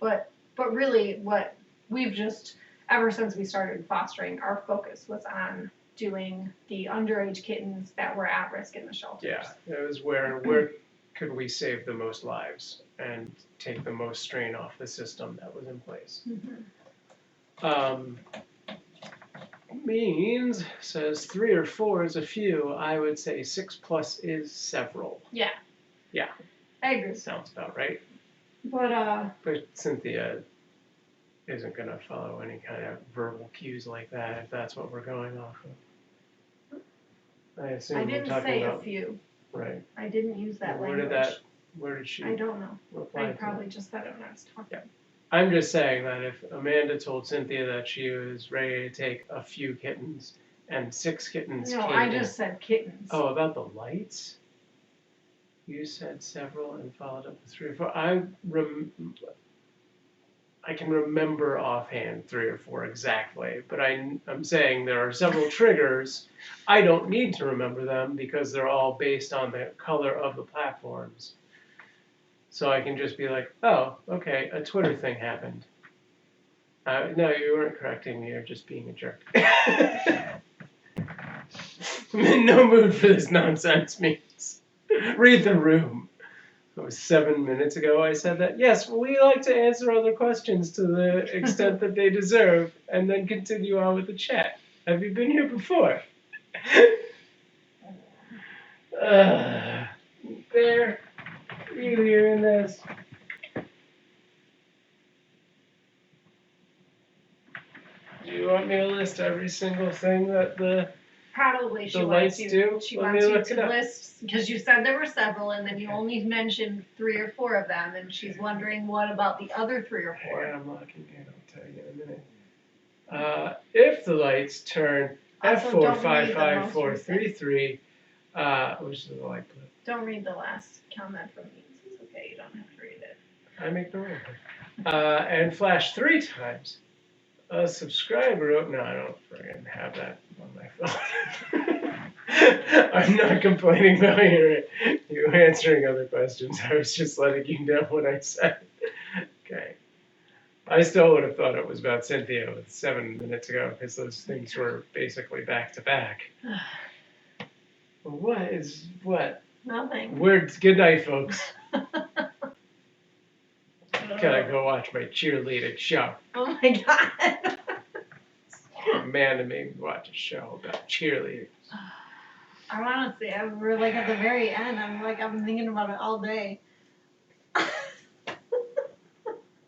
But really, what we've just, ever since we started fostering, our focus was on doing the underage kittens that were at risk in the shelters. It was where could we save the most lives and take the most strain off the system that was in place. Means says 3 or 4 is a few. I would say 6+ is several. Yeah, I agree. Sounds about right. But Cynthia isn't going to follow any kind of verbal cues like that if that's what we're going off of. I assume I didn't say a few. Right. I didn't use that language. Where did she? I don't know. I probably just said it when I was talking. I'm just saying that if Amanda told Cynthia that she was ready to take a few kittens and 6 kittens No, I just said kittens. Oh, about the lights? You said several and followed up with 3 or 4. I can remember offhand 3 or 4 exactly, but I'm saying there are several triggers. I don't need to remember them because they're all based on the color of the platforms. So I can just be like, oh, okay, a Twitter thing happened. No, you weren't correcting me, you're just being a jerk. I'm in no mood for this nonsense, memes. Read the room. It was 7 minutes ago I said that. Yes, we like to answer other questions to the extent that they deserve and then continue on with the chat. Have you been here before? There. You hearing this? Do you want me to list every single thing that the Probably she The wants lights you. do? She Let wants me you look it to up. list because you said there were several, and then you only mentioned 3 or 4 of them, and she's wondering what about the other 3 or 4. I'm locking in. I'll tell you in a minute. If the lights turn Also, don't read the most F455433, which is the light blue. Don't read the last comment from me. It's okay. You don't have to read it. I'm ignoring her. And flash 3 times. A subscriber. No, I don't friggin' have that on my phone. I'm not complaining about you answering other questions. I was just letting you know what I said. Okay. I still would have thought it was about Cynthia 7 minutes ago because those things were basically back to back. What? Nothing. Good night, folks. Gotta go watch my cheerleading show. Oh my god. Amanda made me watch a show about cheerleading. I honestly, we're like at the very end. I'm thinking about it all day.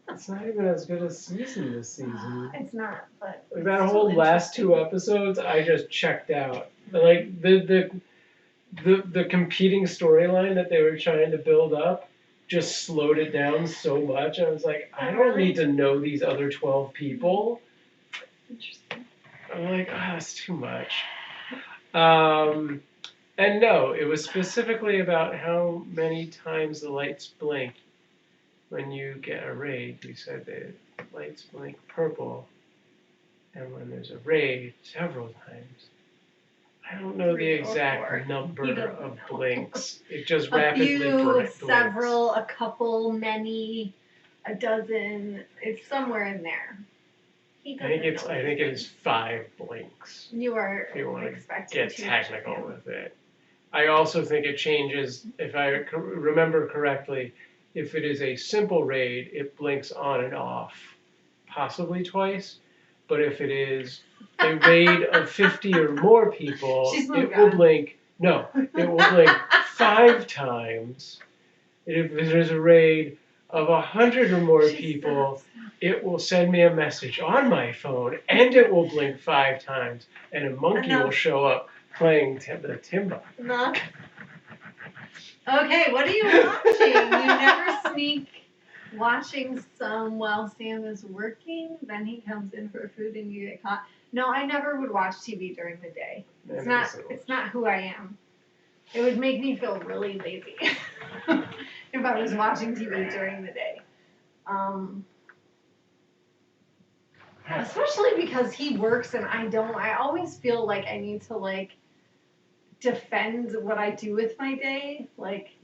It's not even as good as season this season. It's not, but like that whole last 2 episodes, I just checked out. Like the competing storyline that they were trying to build up just slowed it down so much. I was like, I don't need to know these other 12 people. Interesting. I'm like, it's too much. And no, it was specifically about how many times the lights blink when you get a raid. We said the lights blink purple, and when there's a raid, several times. I don't know the 3 or exact 4. number of blinks. It just rapidly blinks. Several, a couple, many, a dozen. It's somewhere in there. I think it is 5 blinks. You are if you want to expecting get technical with it. I also think it changes, if I remember correctly, if it is a simple raid, it blinks on and off, possibly twice. But if it is a raid of 50 or more people, it will blink 5 times. If there's a raid of 100 or more people, it will send me a message on my phone, and it will blink 5 times, and a monkey will show up playing the timba. No. Okay, what are you watching? You never sneak watching some while Sam is working, then he comes in for food and you get caught. No, I never would watch TV during the day. It's not who I am. It would make me feel really lazy if I was watching TV during the day. Especially because he works and I don't. I always feel like I need to defend what I do with my day.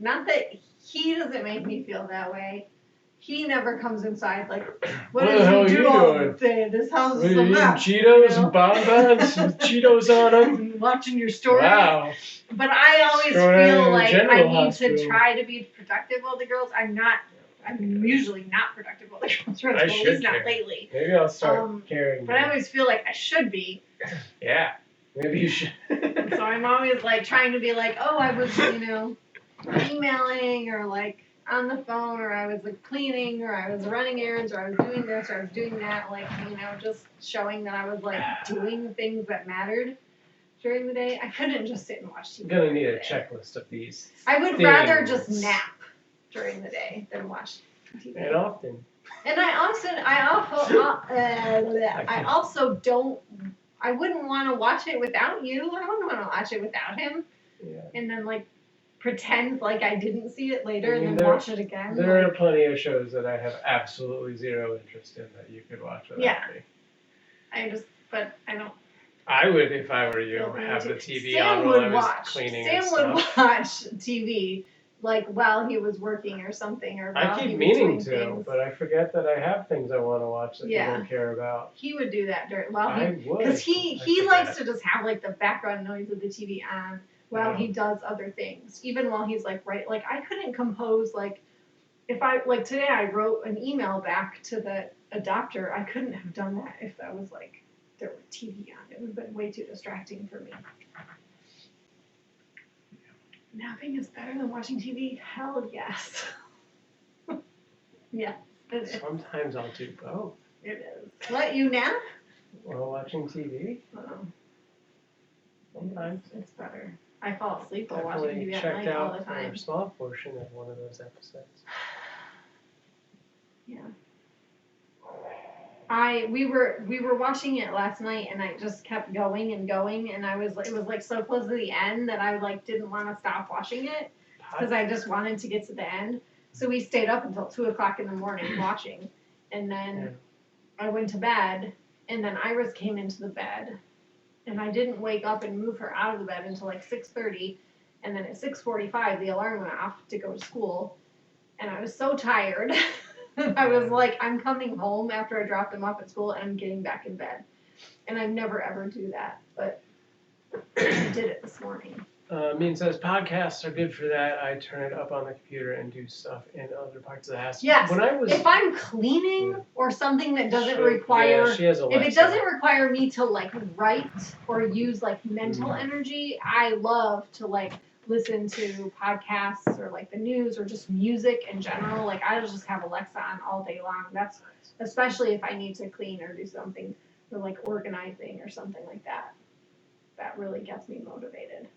Not that he doesn't make me feel that way. He never comes inside what did you do all day? This house is a mess. Cheetos and bonbons with Cheetos on them. Watching your stories. Wow. But I always feel like I need to try to be productive while the girls. I'm usually not productive while the girls are at school. At least not lately. Maybe I'll start caring. But I always feel like I should be. Yeah. Maybe you should. So I'm always trying to be I was, emailing or on the phone or I was cleaning or I was running errands or I was doing this or I was doing that, just showing that I was doing things that mattered during the day. I couldn't just sit and watch TV. I'm gonna need a checklist of these. I would rather just nap during the day than watch TV. And often. And I also don't. I wouldn't want to watch it without you. I wouldn't want to watch it without him. Yeah. And then pretend like I didn't see it later I mean, and then watch it again. There are plenty of shows that I have absolutely zero interest in that you could watch without me. But I don't. I would, if I were you, have the TV on while I was cleaning and stuff. Sam would watch TV like while he was working or something, or while I keep he was meaning doing to, things. but I forget that I have things I want to watch that you don't care about. He would do that Because he likes to just have like the background noise of the TV on while he does other things, even while he's like I couldn't compose like if I like today I wrote an email back to a doctor. I couldn't have done that if that was like there were TV on. It would have been way too distracting for me. Napping is better than watching TV? Hell yes. Yeah, it is. Sometimes I'll do both. It is. What, you nap? While watching TV? Oh. Sometimes. It's better. I fall asleep while watching Definitely TV at checked night all out the for time. a small portion of one of those episodes. Yeah. We were watching it last night and I just kept going and going and it was like so close to the end that I like didn't want to stop watching it because I just wanted to get to the end. So we stayed up until 2:00 in the morning watching, and then I went to bed, and then Iris came into the bed, and I didn't wake up and move her out of the bed until like 6:30, and then at 6:45 the alarm went off to go to school, and I was so tired. I was like, I'm coming home after I dropped him off at school, and I'm getting back in bed, and I never ever do that, but I did it this morning. Mean says podcasts are good for that. I turn it up on the computer and do stuff in other parts of the house. Yes. If I'm cleaning or something that doesn't require, she has Alexa. If it doesn't require me to like write or use like mental energy, I love to like listen to podcasts or like the news or just music in general. Like I'll just have Alexa on all day long. That's especially if I need to clean or do something or like organizing or something like that. That really gets me motivated.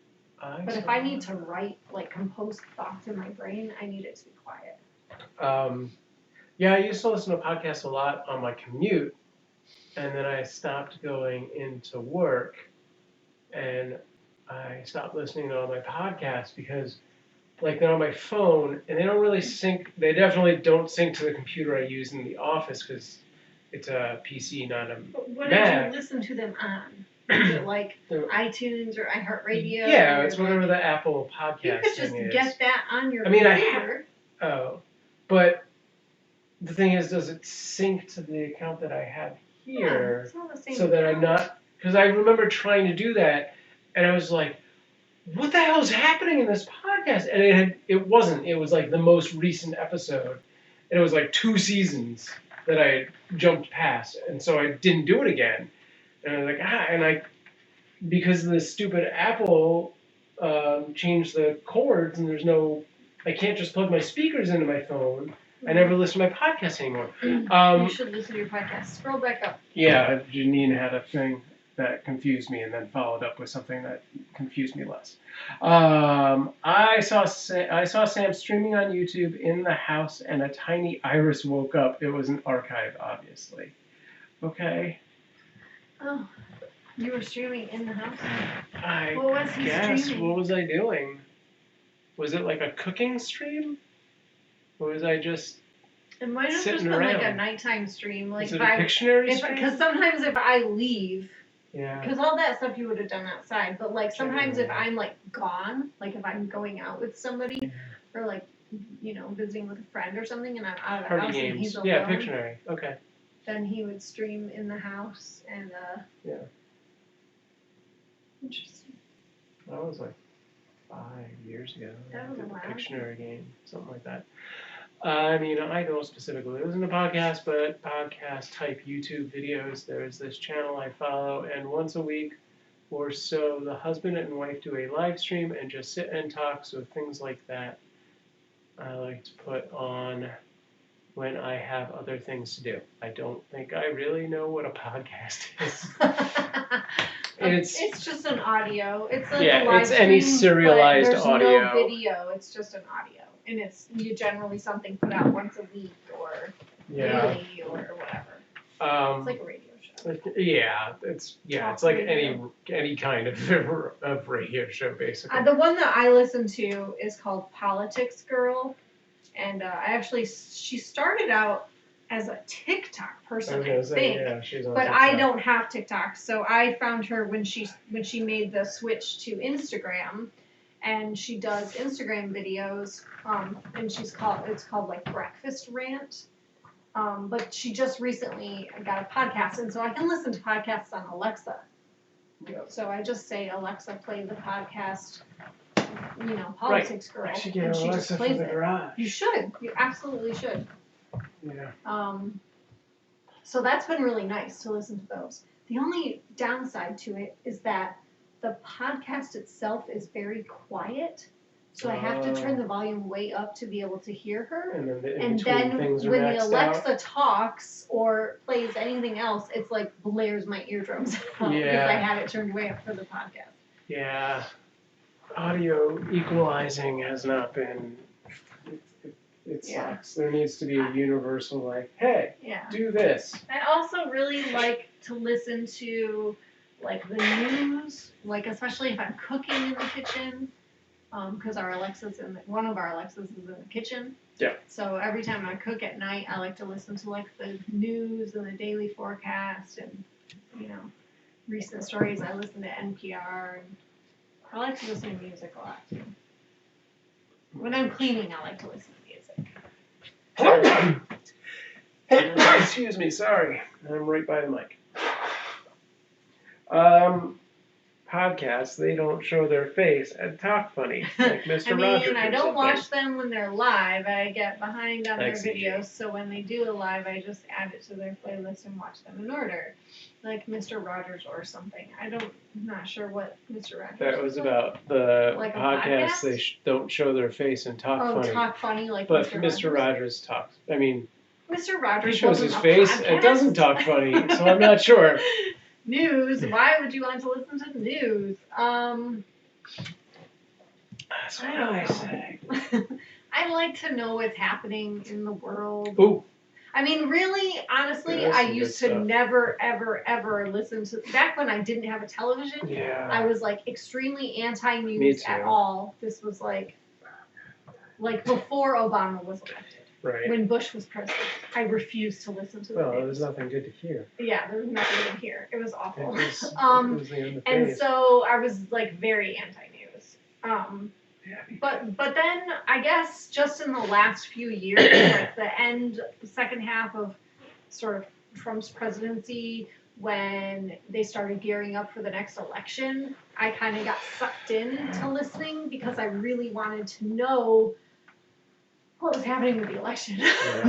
But if I need to write, like, compose thoughts in my brain, I need it to be quiet. I used to listen to podcasts a lot on my commute, and then I stopped going into work, and I stopped listening to all my podcasts because, like, they're on my phone, and they don't really sync. They definitely don't sync to the computer I use in the office because it's a PC, not a But what Mac. did you listen to them on? Is it like iTunes or iHeartRadio? Yeah, it's whatever the Apple podcast thing is. You could just get that on your computer. But the thing is, does it sync to the account that I have here? It's not the same so that I'm not, because I remember trying to do that, and I was like, what the hell is happening in this podcast? And it wasn't. It was like the most recent episode, and it was like 2 seasons that I jumped past, and so I didn't do it again. And I was like, because the stupid Apple changed the cords, and I can't just plug my speakers into my phone. I never listen to my podcast anymore. You should listen to your podcast. Scroll back up. Yeah, Janine had a thing that confused me and then followed up with something that confused me less. I saw Sam streaming on YouTube in the house, and a tiny Iris woke up. It was an archive, obviously. Okay. Oh, you were streaming in the house? What was he streaming? What was I doing? Was it like a cooking stream? Or was I just It might have just been like a nighttime stream. Like is it a Pictionary stream? Because sometimes if I leave, yeah. Because all that stuff you would have done outside, but like sometimes if I'm like gone, like if I'm going out with somebody or like, visiting with a friend or something and I'm out of the house and he's alone. Yeah, Pictionary. Okay. Then he would stream in the house and yeah. Interesting. That was like 5 years ago. That was a while. Pictionary game, something like that. I don't specifically listen to podcasts, but podcast type YouTube videos. There's this channel I follow, and once a week or so, the husband and wife do a live stream and just sit and talk. So things like that, I like to put on when I have other things to do. I don't think I really know what a podcast is. It's just an audio. It's like a live it's any stream, serialized but there's audio. no video. It's just an audio, and it's generally something put out once a week or daily or whatever. It's like a radio show. It's like any kind of radio show basically. The one that I listen to is called Politics Girl, and she started out as a TikTok person, I think. Yeah, she's on but TikTok. I don't have TikTok, so I found her when she made the switch to Instagram, and she does Instagram videos. And it's called like Breakfast Rant. But she just recently got a podcast, and so I can listen to podcasts on Alexa. Yep. So I just say, Alexa, play the podcast, Politics Girl. I should get and she Alexa just plays for the it. garage. You should. You absolutely should. Yeah. So that's been really nice to listen to those. The only downside to it is that the podcast itself is very quiet. So I have to turn the volume way up to be able to hear her. And then when the Alexa talks or plays anything else, it's like blares my eardrums out because I had it turned way up for the podcast. Yeah. Audio equalizing has not been. It sucks. There needs to be a universal like, hey, do this. I also really like to listen to like the news, like especially if I'm cooking in the kitchen. Because one of our Alexas is in the kitchen. Yeah. So every time I cook at night, I like to listen to like the news and the daily forecast and recent stories. I listen to NPR, and I like to listen to music a lot too. When I'm cleaning, I like to listen to music. Excuse me, sorry. I'm right by the mic. Podcasts, they don't show their face and talk funny, like Mr. Rogers. I don't watch them when they're live. I get behind on their videos, so when they do a live, I just add it to their playlist and watch them in order, like Mr. Rogers or something. I'm not sure what Mr. Rogers. That was about the like podcast. They don't show their face and talk funny. Oh, talk funny like but Mr. Rogers talks. I mean, Mr. Rogers he shows his face and doesn't talk funny, so I'm not sure. News. Why would you want to listen to news? That's what I say. I like to know what's happening in the world. Ooh. I mean, really, honestly, I used to never, ever, ever listen to. Back when I didn't have a television, I was like extremely anti-news at all. This was like before Obama was elected. Right. When Bush was president, I refused to listen to the news. There was nothing good to hear. Yeah, there was nothing good to hear. It was awful. It was and so I was like very anti-news. But then I guess just in the last few years, at the second half of sort of Trump's presidency, when they started gearing up for the next election, I kind of got sucked into listening because I really wanted to know what was happening with the election,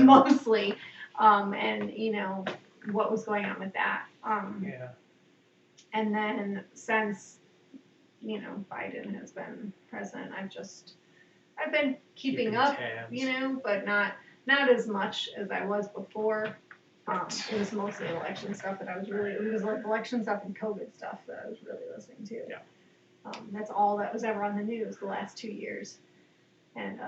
mostly, and what was going on with that. And then since Biden has been president, I've been keeping up, tabs. But not as much as I was before. It was mostly election stuff that it was like election stuff and COVID stuff that I was really listening to. Yeah. That's all that was ever on the news the last 2 years, and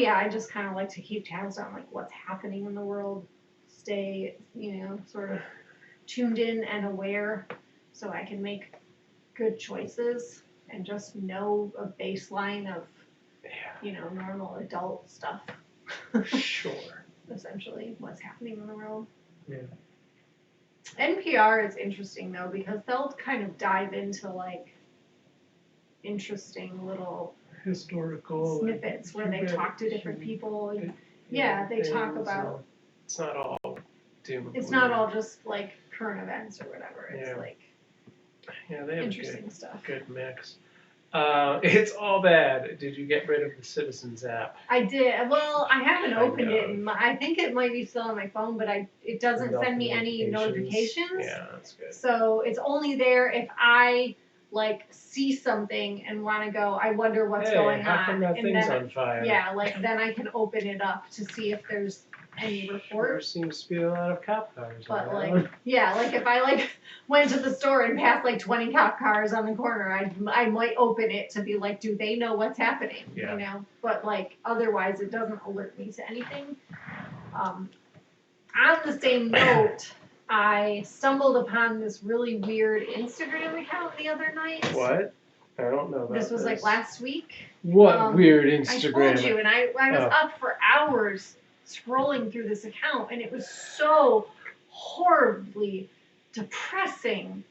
I just kind of like to keep tabs on like what's happening in the world, stay, sort of tuned in and aware so I can make good choices and just know a baseline of, normal adult stuff. Sure. Essentially what's happening in the world. Yeah. NPR is interesting though because they'll kind of dive into like interesting little historical snippets where they talk to different people and they talk about it's not all doom. It's not all just like current events or whatever. It's like they have interesting stuff. Good mix. It's all bad. Did you get rid of the Citizens app? I did. Well, I haven't opened it. I think it might be still on my phone, but it doesn't send me any notifications. Yeah, that's good. So it's only there if I like see something and want to go, I wonder what's going on. How come that thing's on fire? Yeah, then I can open it up to see if there's any report. There seems to be a lot of cop cars. But if I went to the store and passed 20 cop cars on the corner, I might open it to be like, do they know what's happening? Yeah. But otherwise it doesn't alert me to anything. On the same note, I stumbled upon this really weird Instagram account the other night. What? I don't know about this. Was like last week. What weird Instagram? I told you, and I was up for hours scrolling through this account, and it was so horribly depressing.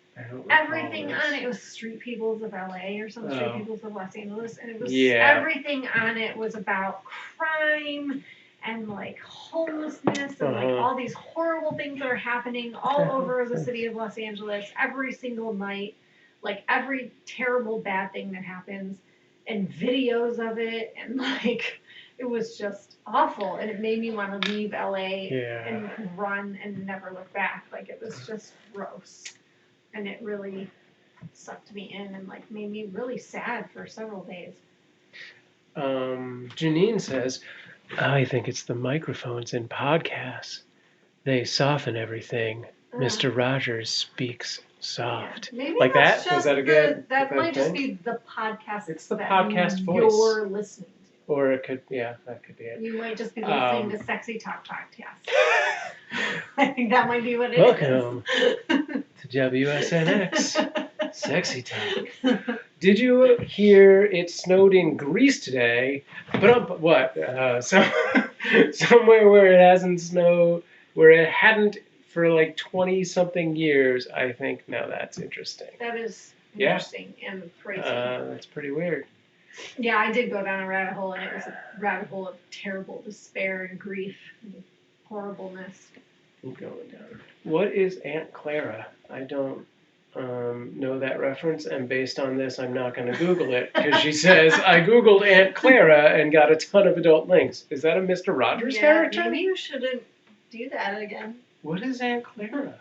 Everything on it was Street Peoples of LA or some Street Peoples of Los Angeles, and it was everything on it was about crime and like homelessness and like all these horrible things that are happening all over the city of Los Angeles every single night, like every terrible bad thing that happens, and videos of it, and like it was just awful, and it made me want to leave LA and run and never look back. Like it was just gross. And it really sucked me in and like made me really sad for several days. Janine says, I think it's the microphones in podcasts. They soften everything. Mr. Rogers speaks soft. Yeah. Maybe like that's that? Just Was that a good? That might just be the podcast. It's the podcast voice. You're listening to. Or it could, that could be it. You might just be listening to Sexy Talk Podcast. I think that might be what it Welcome to WSNX Sexy Talk. Did you hear it snowed in Greece today? But what? Somewhere where it hasn't snowed, where it hadn't for like 20-something years. I think now that's interesting. That is interesting and crazy. That's pretty weird. Yeah, I did go down a rabbit hole, and it was a rabbit hole of terrible despair and grief and horribleness. I'm going down. What is Aunt Clara? I don't know that reference, and based on this, I'm not going to Google it, because she says, I Googled Aunt Clara and got a ton of adult links. Is that a Mr. Rogers character? Maybe you shouldn't do that again. What is Aunt Clara?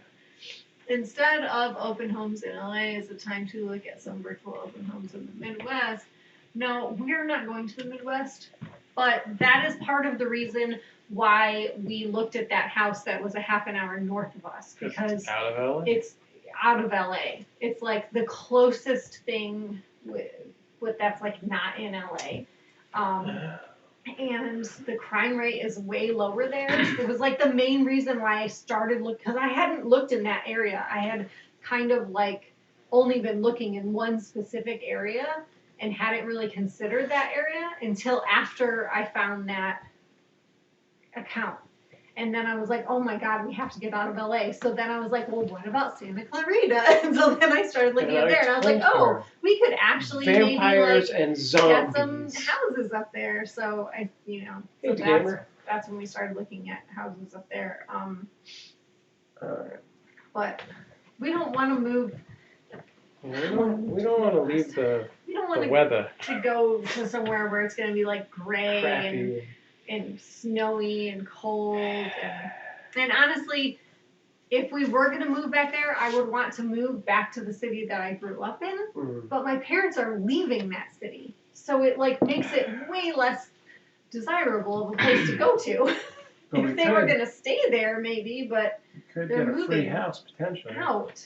Instead of open homes in LA, is a time to look at some virtual open homes in the Midwest. No, we're not going to the Midwest, but that is part of the reason why we looked at that house that was a half an hour north of us, because it's out of LA? It's out of LA. It's like the closest thing with that's like not in LA. And the crime rate is way lower there. It was like the main reason why I started looking, because I hadn't looked in that area. I had kind of like only been looking in one specific area and hadn't really considered that area until after I found that account. And then I was like, oh my God, we have to get out of LA. So then I was like, well, what about Santa Clarita? And so then I started looking up there, and I was like, oh, we could actually vampires maybe like and zombies. get some houses up there. So so that's when we started looking at houses up there. But we don't want to move. We don't want to leave the weather to go to somewhere where it's going to be like gray and snowy and cold. And honestly, if we were going to move back there, I would want to move back to the city that I grew up in. But my parents are leaving that city. So it like makes it way less desirable of a place to go to. If they were going to stay there, maybe, but they're moving a free house, potentially. Out.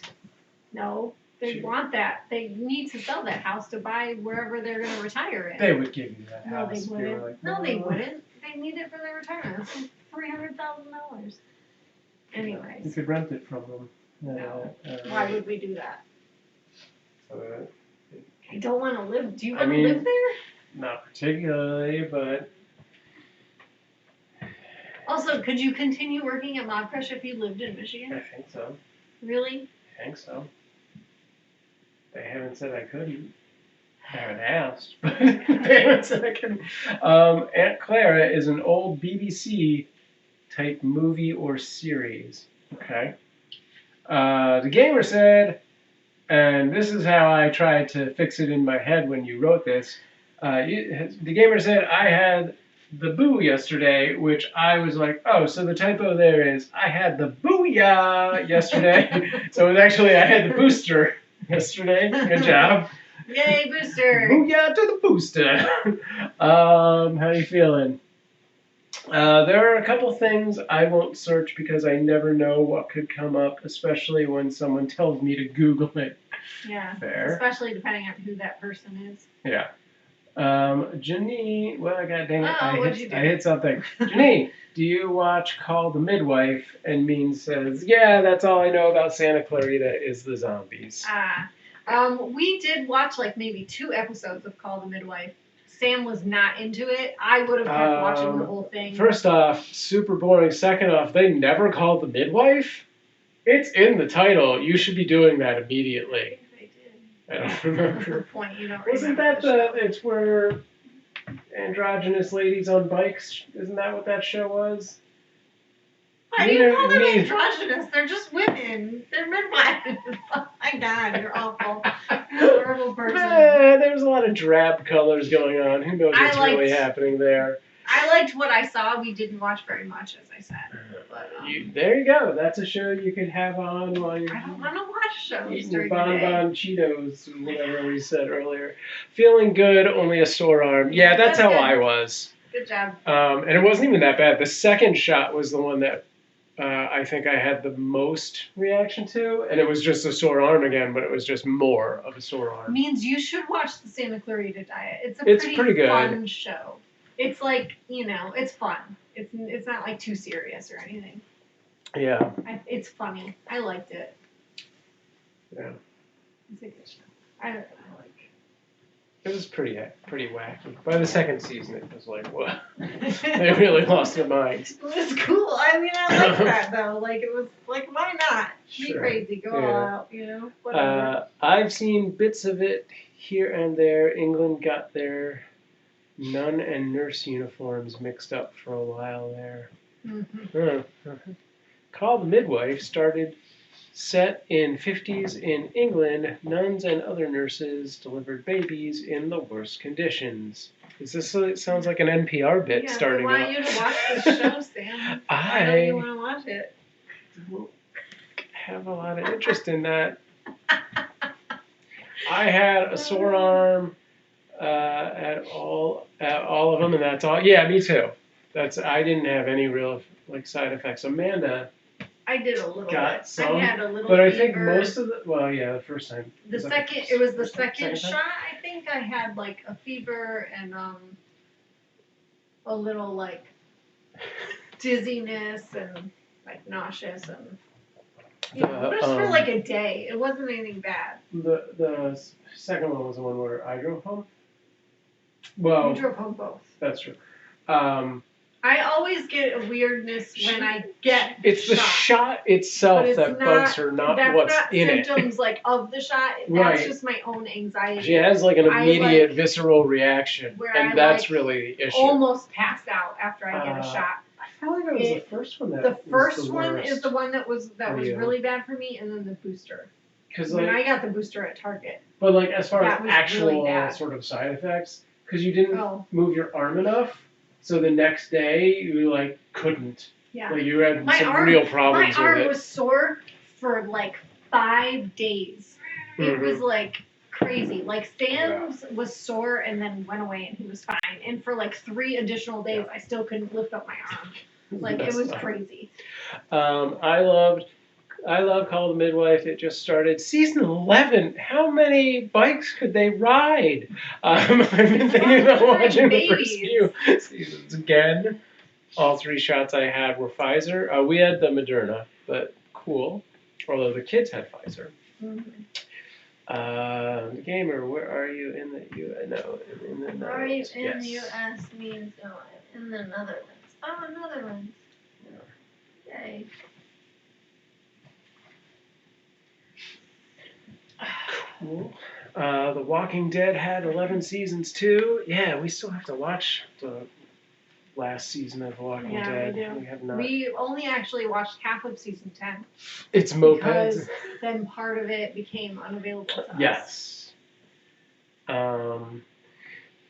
No. They want that. They need to sell that house to buy wherever they're going to retire in. They would give you that house. No, they wouldn't. Like, no, they wouldn't. They need it for their retirement. It's like $300,000. Anyways. You could rent it from them. No. Why would we do that? I don't want to live. Do you want to live there? Not particularly, but. Also, could you continue working at Mod Crush if you lived in Michigan? I think so. Really? I think so. They haven't said I couldn't. I haven't asked, but they haven't said I couldn't. Aunt Clara is an old BBC type movie or series. Okay. The gamer said, and this is how I tried to fix it in my head when you wrote this. The gamer said, I had the boo yesterday, which I was like, oh, so the typo there is, I had the booyah yesterday. So it was actually, I had the booster yesterday. Good job. Yay, booster. Booyah to the booster. How are you feeling? There are a couple things I won't search because I never know what could come up, especially when someone tells me to Google it. Yeah. Fair. Especially depending on who that person is. Yeah. Janine, well, God dang it, what'd you do? I hit something. Janine, do you watch Call the Midwife? And Mean says, yeah, that's all I know about Santa Clarita is the zombies. We did watch like maybe 2 episodes of Call the Midwife. Sam was not into it. I would have kept watching the whole thing. First off, super boring. Second off, they never called the midwife. It's in the title. You should be doing that immediately. I think they did. I don't remember. That's the point. You don't Wasn't remember that the show. it's where androgynous ladies on bikes? Isn't that what that show was? Why do you call them androgynous? They're just women. They're midwives. Oh my God, you're awful. You're a horrible person. There's a lot of drab colors going on. Who knows what's really happening there? I liked what I saw. We didn't watch very much, as I said. But, there you go. That's a show you could have on while you're I don't want to watch shows eating during bonbon Cheetos, whatever we said earlier. Feeling good, only a sore arm. Yeah, that's how good. I was. Good job. And it wasn't even that bad. The second shot was the one that I think I had the most reaction to, and it was just a sore arm again, but it was just more of a sore arm. Means you should watch the Santa Clarita Diet. It's pretty good. Fun show. It's like, it's fun. It's not like too serious or anything. Yeah. It's funny. I liked it. Yeah. It's a good show. I like. It was pretty wacky. By the second season, it was like, what? They really lost their minds. It was cool. I mean, I like that though. Like, it was like, why not? Be crazy, go all out, whatever. I've seen bits of it here and there. England got their nun and nurse uniforms mixed up for a while there. Mm-hmm. Call the Midwife started. Set in 50s in England, nuns and other nurses delivered babies in the worst conditions. It sounds like an NPR bit starting up. I want you to watch this show, Sam. Why don't you want to watch it? Don't have a lot of interest in that. I had a sore arm at all of them, and that's all. Yeah, me too. I didn't have any real side effects. Amanda. I did a little bit. Some, I had a little but fever. I think most of the first time. It was the second shot. I think I had like a fever and a little like dizziness and like nauseous and just for like a day. It wasn't anything bad. The second one was the one where I drove home. Well, you drove home both. That's true. I always get a weirdness when I get It's the shot itself that bugs her, not what's in it. That's not symptoms like of the shot. That's just my own anxiety. She has like an immediate visceral reaction, and that's really the issue. Almost passed out after I get a shot. I felt like it was the first one. The first one is the one that was really bad for me, and then the booster. Because when I got the booster at Target. But like as far as actual sort of side effects, because you didn't move your arm enough. So the next day, you couldn't. Yeah. Like you had real problems with it. My arm was sore for 5 days. It was crazy. Stan's was sore and then went away and he was fine. And for 3 additional days, I still couldn't lift up my arm. It was crazy. I love Call the Midwife. It just started. Season 11. How many bikes could they ride? I've been thinking about watching the first few seasons again. All 3 shots I had were Pfizer. We had the Moderna, but cool. Although the kids had Pfizer. Mm-hmm. Gamer, where are you in the U.S.? No, in the Netherlands. Are you in the U.S. means in the Netherlands. Oh, Netherlands. Yay. Cool. The Walking Dead had 11 seasons too. Yeah, we still have to watch the last season of The Walking Dead. We have not. We only actually watched half of season 10. It's mopeds. Because then part of it became unavailable to us. Yes.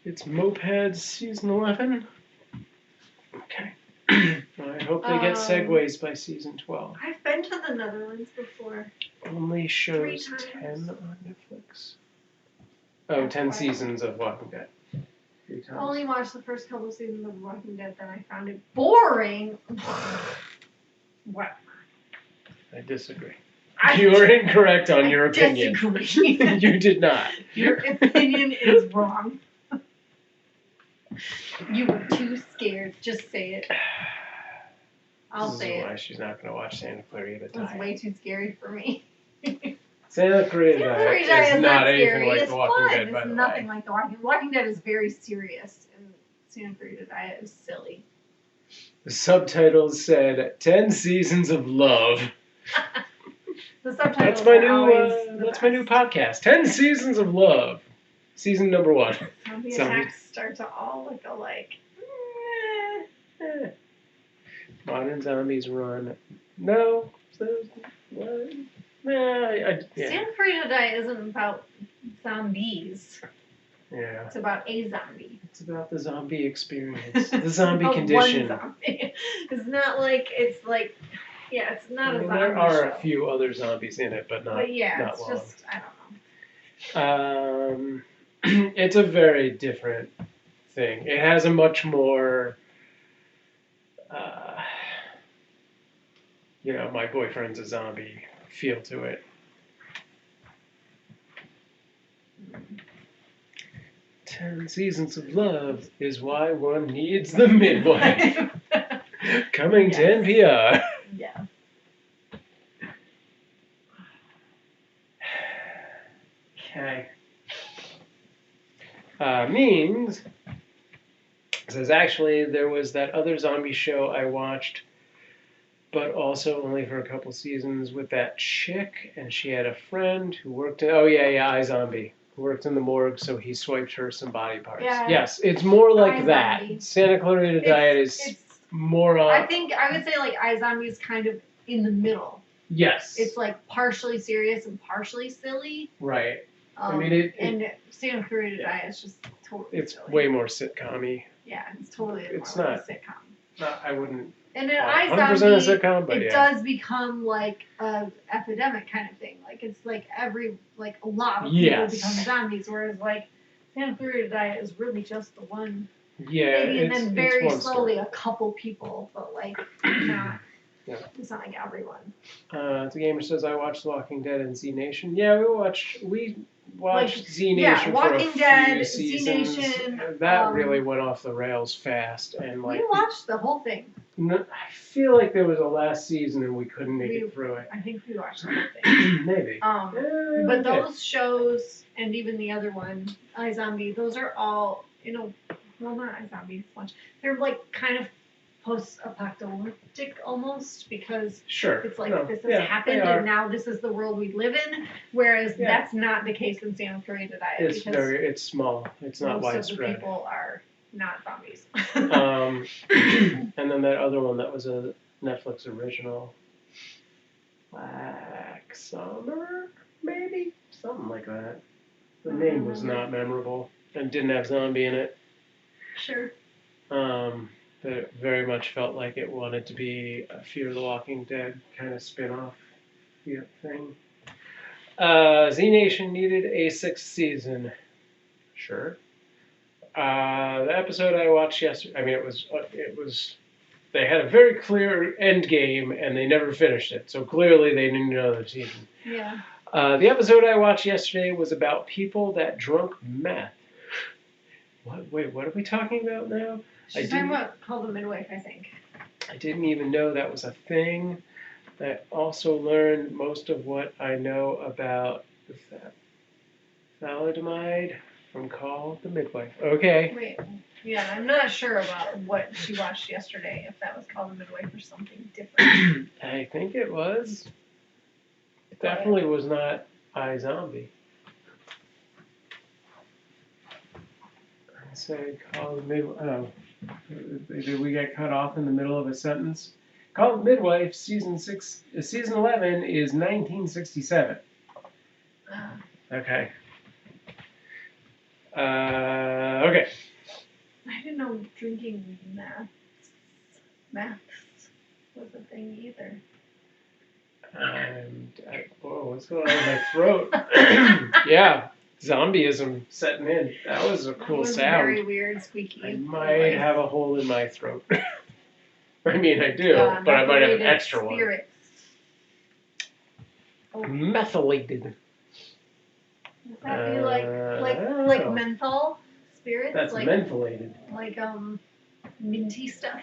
It's mopeds season 11. Okay. I hope they get segues by season 12. I've been to the Netherlands before. Only shows 10 on Netflix. Oh, 10 seasons of Walking Dead. I only watched the first couple seasons of Walking Dead, then I found it boring. What? I disagree. You are incorrect on your opinion. Disagree. You did not. Your opinion is wrong. You were too scared. Just say it. I'll say This is it. why she's not going to watch Santa Clarita Diet. It's way too scary for me. Santa Clarita Diet is not anything like it's The Walking fun. Dead, by the way. It's nothing like The Walking Dead. The Walking Dead is very serious, and Santa Clarita Diet is silly. The subtitles said 10 seasons of love. The subtitles are always the that's my new podcast. 10 seasons of love. Season number 1. Zombie attacks start to all look alike. Modern zombies run. No. What? Yeah. Santa Clarita Diet isn't about zombies. Yeah. It's about a zombie. It's about the zombie experience. The zombie About condition. One zombie. It's not like, yeah, it's not a zombie there are show. a few other zombies in it, but not But yeah, not it's long. just, I don't know. It's a very different thing. It has a much more, my boyfriend's a zombie feel to it. Mm. 10 seasons of love is why one needs the midwife. Coming to NPR. Yeah. Okay. Means says actually there was that other zombie show I watched, but also only for a couple seasons with that chick, and she had a friend who worked in iZombie, who worked in the morgue, so he swiped her some body parts. Yeah. Yes, it's more like that. iZombie. Santa Clarita Diet is more on. I think I would say like iZombie is kind of in the middle. Yes. It's like partially serious and partially silly. Right. And Santa Clarita Diet is just totally silly. Way more sitcom-y. Yeah, it's totally It's more not like a sitcom. I wouldn't. And in 100% a iZombie, sitcom, but it does become like a epidemic kind of thing. Like it's like a lot of people become zombies, whereas like Santa Clarita Diet is really just the one. Yeah, maybe, and then very slowly story. a couple people, but like not. Yeah. It's not like everyone. The gamer says I watched The Walking Dead and Z Nation. Yeah, we watched Z Nation for a few seasons. Z Nation. That really went off the rails fast, and like we watched the whole thing. I feel like there was a last season and we couldn't make it through it. I think we watched the whole thing. Maybe. But those shows and even the other one, iZombie, those are all well, not iZombie so much. They're like kind of post-apocalyptic almost, because it's like this has happened and now this is the world we live in, whereas that's not the case in Santa Clarita Diet. It's small. It's not widespread. Most of the people are not zombies. And then that other one that was a Netflix original, Black Summer, maybe? Something like that. The name was not memorable and didn't have zombie in it. Sure. But it very much felt like it wanted to be a Fear the Walking Dead kind of spin-off thing. Z Nation needed a 6th season. Sure. The episode I watched yesterday, it was, they had a very clear end game and they never finished it. So clearly they needed another season. Yeah. The episode I watched yesterday was about people that drunk meth. What are we talking about now? She's talking about Call the Midwife, I think. I didn't even know that was a thing. I also learned most of what I know about the thalidomide from Call the Midwife. Okay. Wait, yeah, I'm not sure about what she watched yesterday, if that was Call the Midwife or something different. I think it was. It definitely was not iZombie. I say Call the Midwife. Oh. Did we get cut off in the middle of a sentence? Call the Midwife, season 11 is 1967. Okay. Okay. I didn't know drinking meth was a thing either. Whoa, what's going on in my throat? Yeah. Zombieism setting in. That was a cool sound. Very weird, squeaky. I might have a hole in my throat. I do, but I might have an extra spirits. one. Oh. Methylated. Does that be like menthol spirits. That's like, mentholated. Like, minty stuff.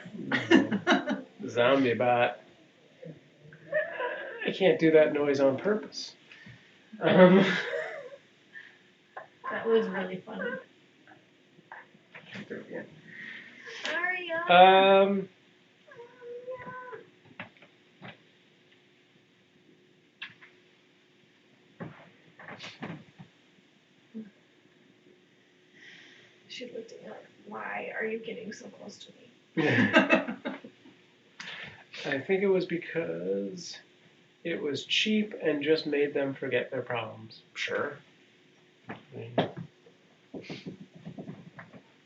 Zombie bot. I can't do that noise on purpose. That was really funny. Aria. She looked at me like, why are you getting so close to me? I think it was because it was cheap and just made them forget their problems. Sure.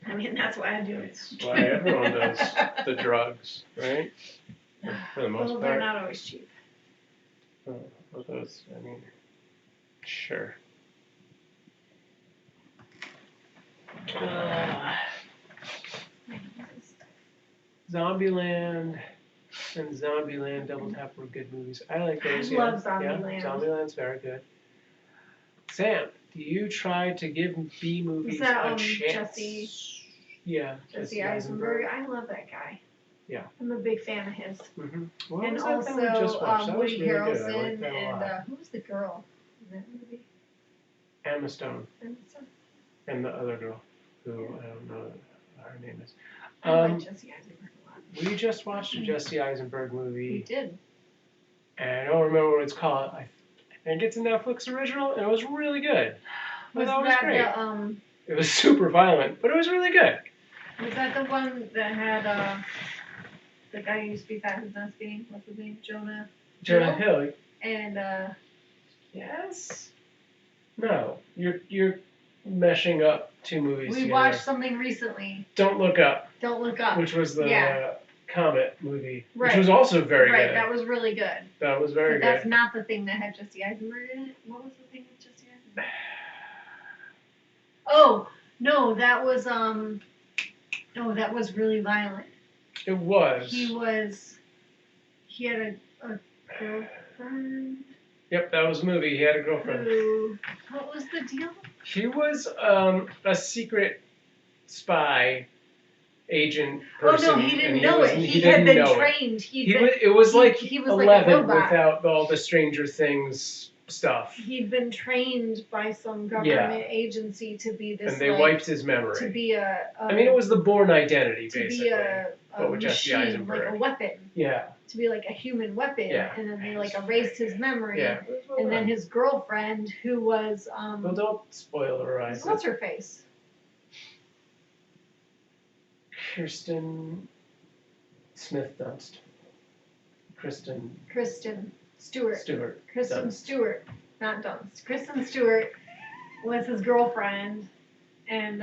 I mean, that's why I do it. That's why everyone does the drugs, right? For the most well, part. they're not always cheap. Well, those, I mean, sure. Zombieland and Zombieland Double Tap were good movies. I like those. I love Zombieland. Yeah, Zombieland's very good. Sam, do you try to give B movies a chance? Jesse? Yeah, Jesse Eisenberg. I love that guy. Yeah. I'm a big fan of his. Mm-hmm. Well, and also, Woody really Harrelson and who was the girl in that movie? Emma Stone. Emma Stone. And the other girl, who I don't know what her name is. I like Jesse Eisenberg a lot. We just watched a Jesse Eisenberg movie. We did. And I don't remember what it's called. I think it's a Netflix original, and it was really good. Was that was that great. It was super violent, but it was really good. Was that the one that had the guy who used to be fat and not skinny? What's his name? Jonah Hill. And yes. No, you're meshing up two movies we together. watched something recently. Don't Look Up. Don't Look Up. Which was the Comet movie, right. Which was also very good. Right, that was really good. That was very good. But that's not the thing that had Jesse Eisenberg in it. What was the thing with Jesse Eisenberg? Oh, no, that was that was really violent. It was. He had a girlfriend. Yep, that was a movie. He had a girlfriend. What was the deal? He was a secret spy agent person. Oh no, he didn't know it. He had been trained. It was like he was 11 like a robot. Without all the Stranger Things stuff. He'd been trained by some government agency to be this. And they wiped his memory. To be I mean, it was the Bourne Identity, to basically. To be a with Jesse machine, Eisenberg. like a weapon. Yeah. To be like a human weapon. Yeah. And then they erased his memory. Yeah. And then his girlfriend, who was well, don't spoil her eyes. What's her face? Kristen Smith Dunst. Kristen Stewart. Kristen Dunst. Stewart, not Dunst. Kristen Stewart was his girlfriend, and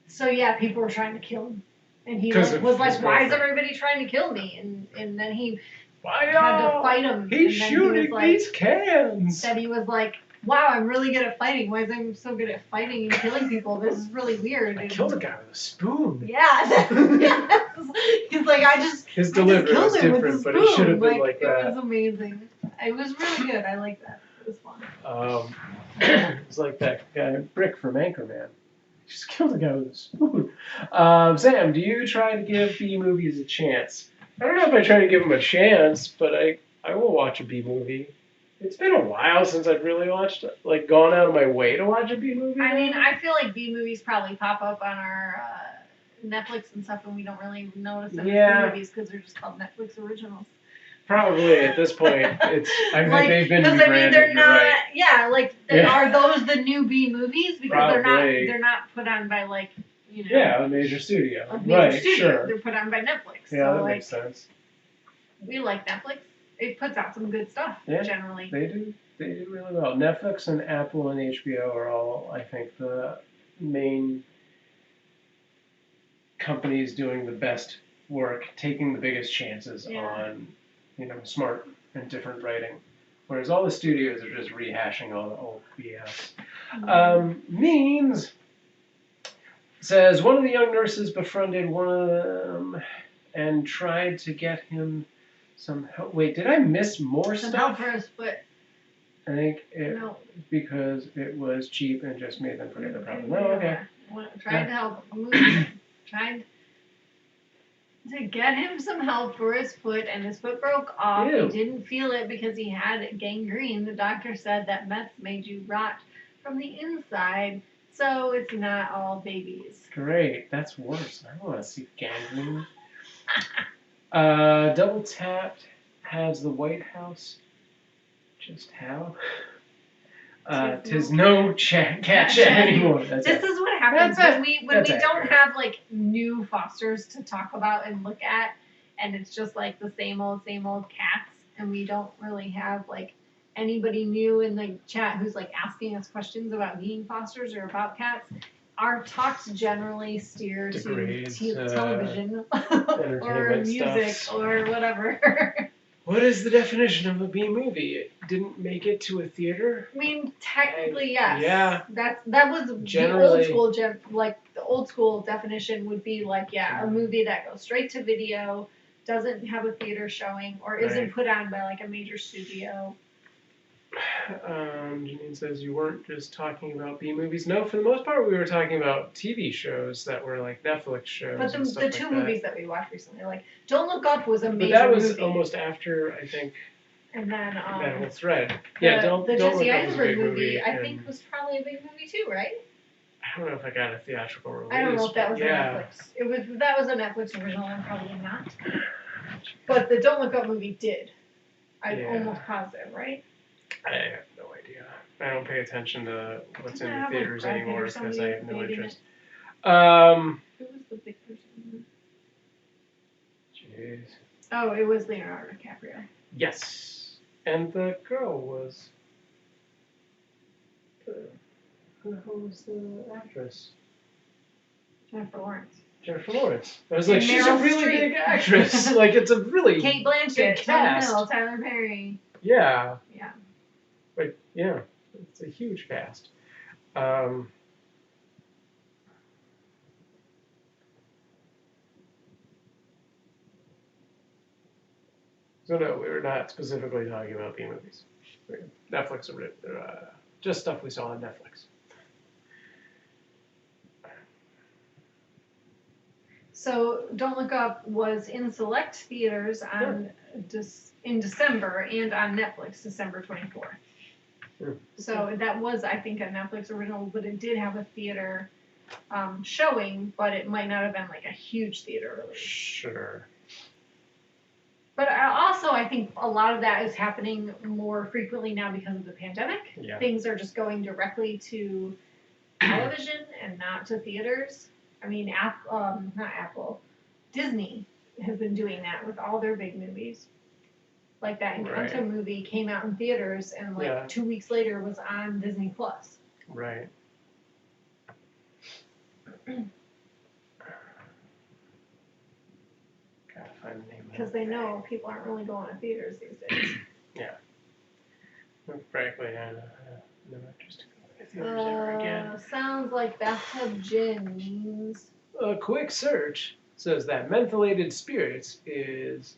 so yeah, people were trying to kill him, and he was like, "Why is everybody trying to kill me?" And then he had to fight him. He's shooting these cans. Said he was like, wow, I'm really good at fighting. Why is I so good at fighting and killing people? This is really weird. I killed a guy with a spoon. Yeah. He's like, his delivery was different, but it should have been like that. It was amazing. It was really good. I like that. It was fun. It was like that guy Brick from Anchorman. He just killed a guy with a spoon. Sam, do you try to give B movies a chance? I don't know if I try to give them a chance, but I will watch a B movie. It's been a while since I've really watched, gone out of my way to watch a B movie. I mean, I feel like B movies probably pop up on our Netflix and stuff, and we don't really notice them as B movies because they're just called Netflix originals. Probably at this point, I think they've been rebranded. Because I mean, they're not. Right. Yeah, are those the new B movies? Because they're not put on by Yeah, a major studio. Sure. They're put on by Netflix. Yeah, so, that makes sense. We like Netflix. It puts out some good stuff, generally. They do really well. Netflix and Apple and HBO are all, I think, the main companies doing the best work, taking the biggest chances on, smart and different writing. Whereas all the studios are just rehashing all the old BS. Means says one of the young nurses befriended one of them and tried to get him some help. Wait, did I miss more some stuff? help for his foot. think it No. because it was cheap and just made them forget the problem. No, okay. Tried to help him. Tried to get him some help for his foot, and his foot broke off. Ew. He didn't feel it because he had gangrene. The doctor said that meth made you rot from the inside, so it's not all babies. Great. That's worse. I don't want to see gangrene. Double Tapped has the White House. Just how? Tis no cat chat anymore. That's This it. is what happens That's when we That's don't accurate. have like new fosters to talk about and look at, and it's just like the same old cats, and we don't really have like anybody new in the chat who's like asking us questions about being fosters or about cats. Our talks generally steer Degrades, to television or entertainment music stuff. or whatever. What is the definition of a B movie? It didn't make it to a theater? I mean, technically, yes. Yeah. That was Generally. the old school definition would be like, yeah, a movie that goes straight to video, doesn't have a theater showing, or isn't Right. put on by like a major studio. Janine says you weren't just talking about B movies. No, for the most part, we were talking about TV shows that were like Netflix shows. But and stuff the like two that. movies that we watched recently, like Don't Look Up was a But major that was movie. almost after, I think, And then that whole thread. Yeah, don't the Look Jesse Up was a big Eisenberg movie, I and think was probably a big movie too, right? I don't know if I got a theatrical release. I don't know if that was but yeah. a Netflix. That was a Netflix original, and probably not. But the Don't Look Up movie did. I'm almost positive, right? I have no idea. I don't pay attention to what's Didn't in I the have, theaters Brad Pitt or anymore because I somebody have no dating interest. Who was the big person? Jeez. Oh, it was Leonardo DiCaprio. Yes. And the girl was. Who the hell was the actress? Jennifer Lawrence. Jennifer Lawrence. I was like, And she's a Meryl really Streep. big actress. Like, it's a really Kate big Blanchett, Jonah cast. Hill, Tyler Perry. Yeah. Yeah. Like, yeah. It's a huge cast. So no, we were not specifically talking about B movies. Netflix, just stuff we saw on Netflix. So Don't Look Up was in select theaters in December and on Netflix December 24th. Sure. So that was, I think, a Netflix original, but it did have a theater showing, but it might not have been like a huge theater release. Sure. But I think a lot of that is happening more frequently now because of the pandemic. Yeah. Things are just going directly to television and not to theaters. I mean, Disney has been doing that with all their big movies. Like that Encanto movie came out in theaters and 2 weeks later was on Disney Plus. Right. Gotta find the name. Because they know people aren't really going to theaters these days. Yeah. Frankly, I no interest in theaters ever again. Sounds like bathtub gin means. A quick search says that mentholated spirits is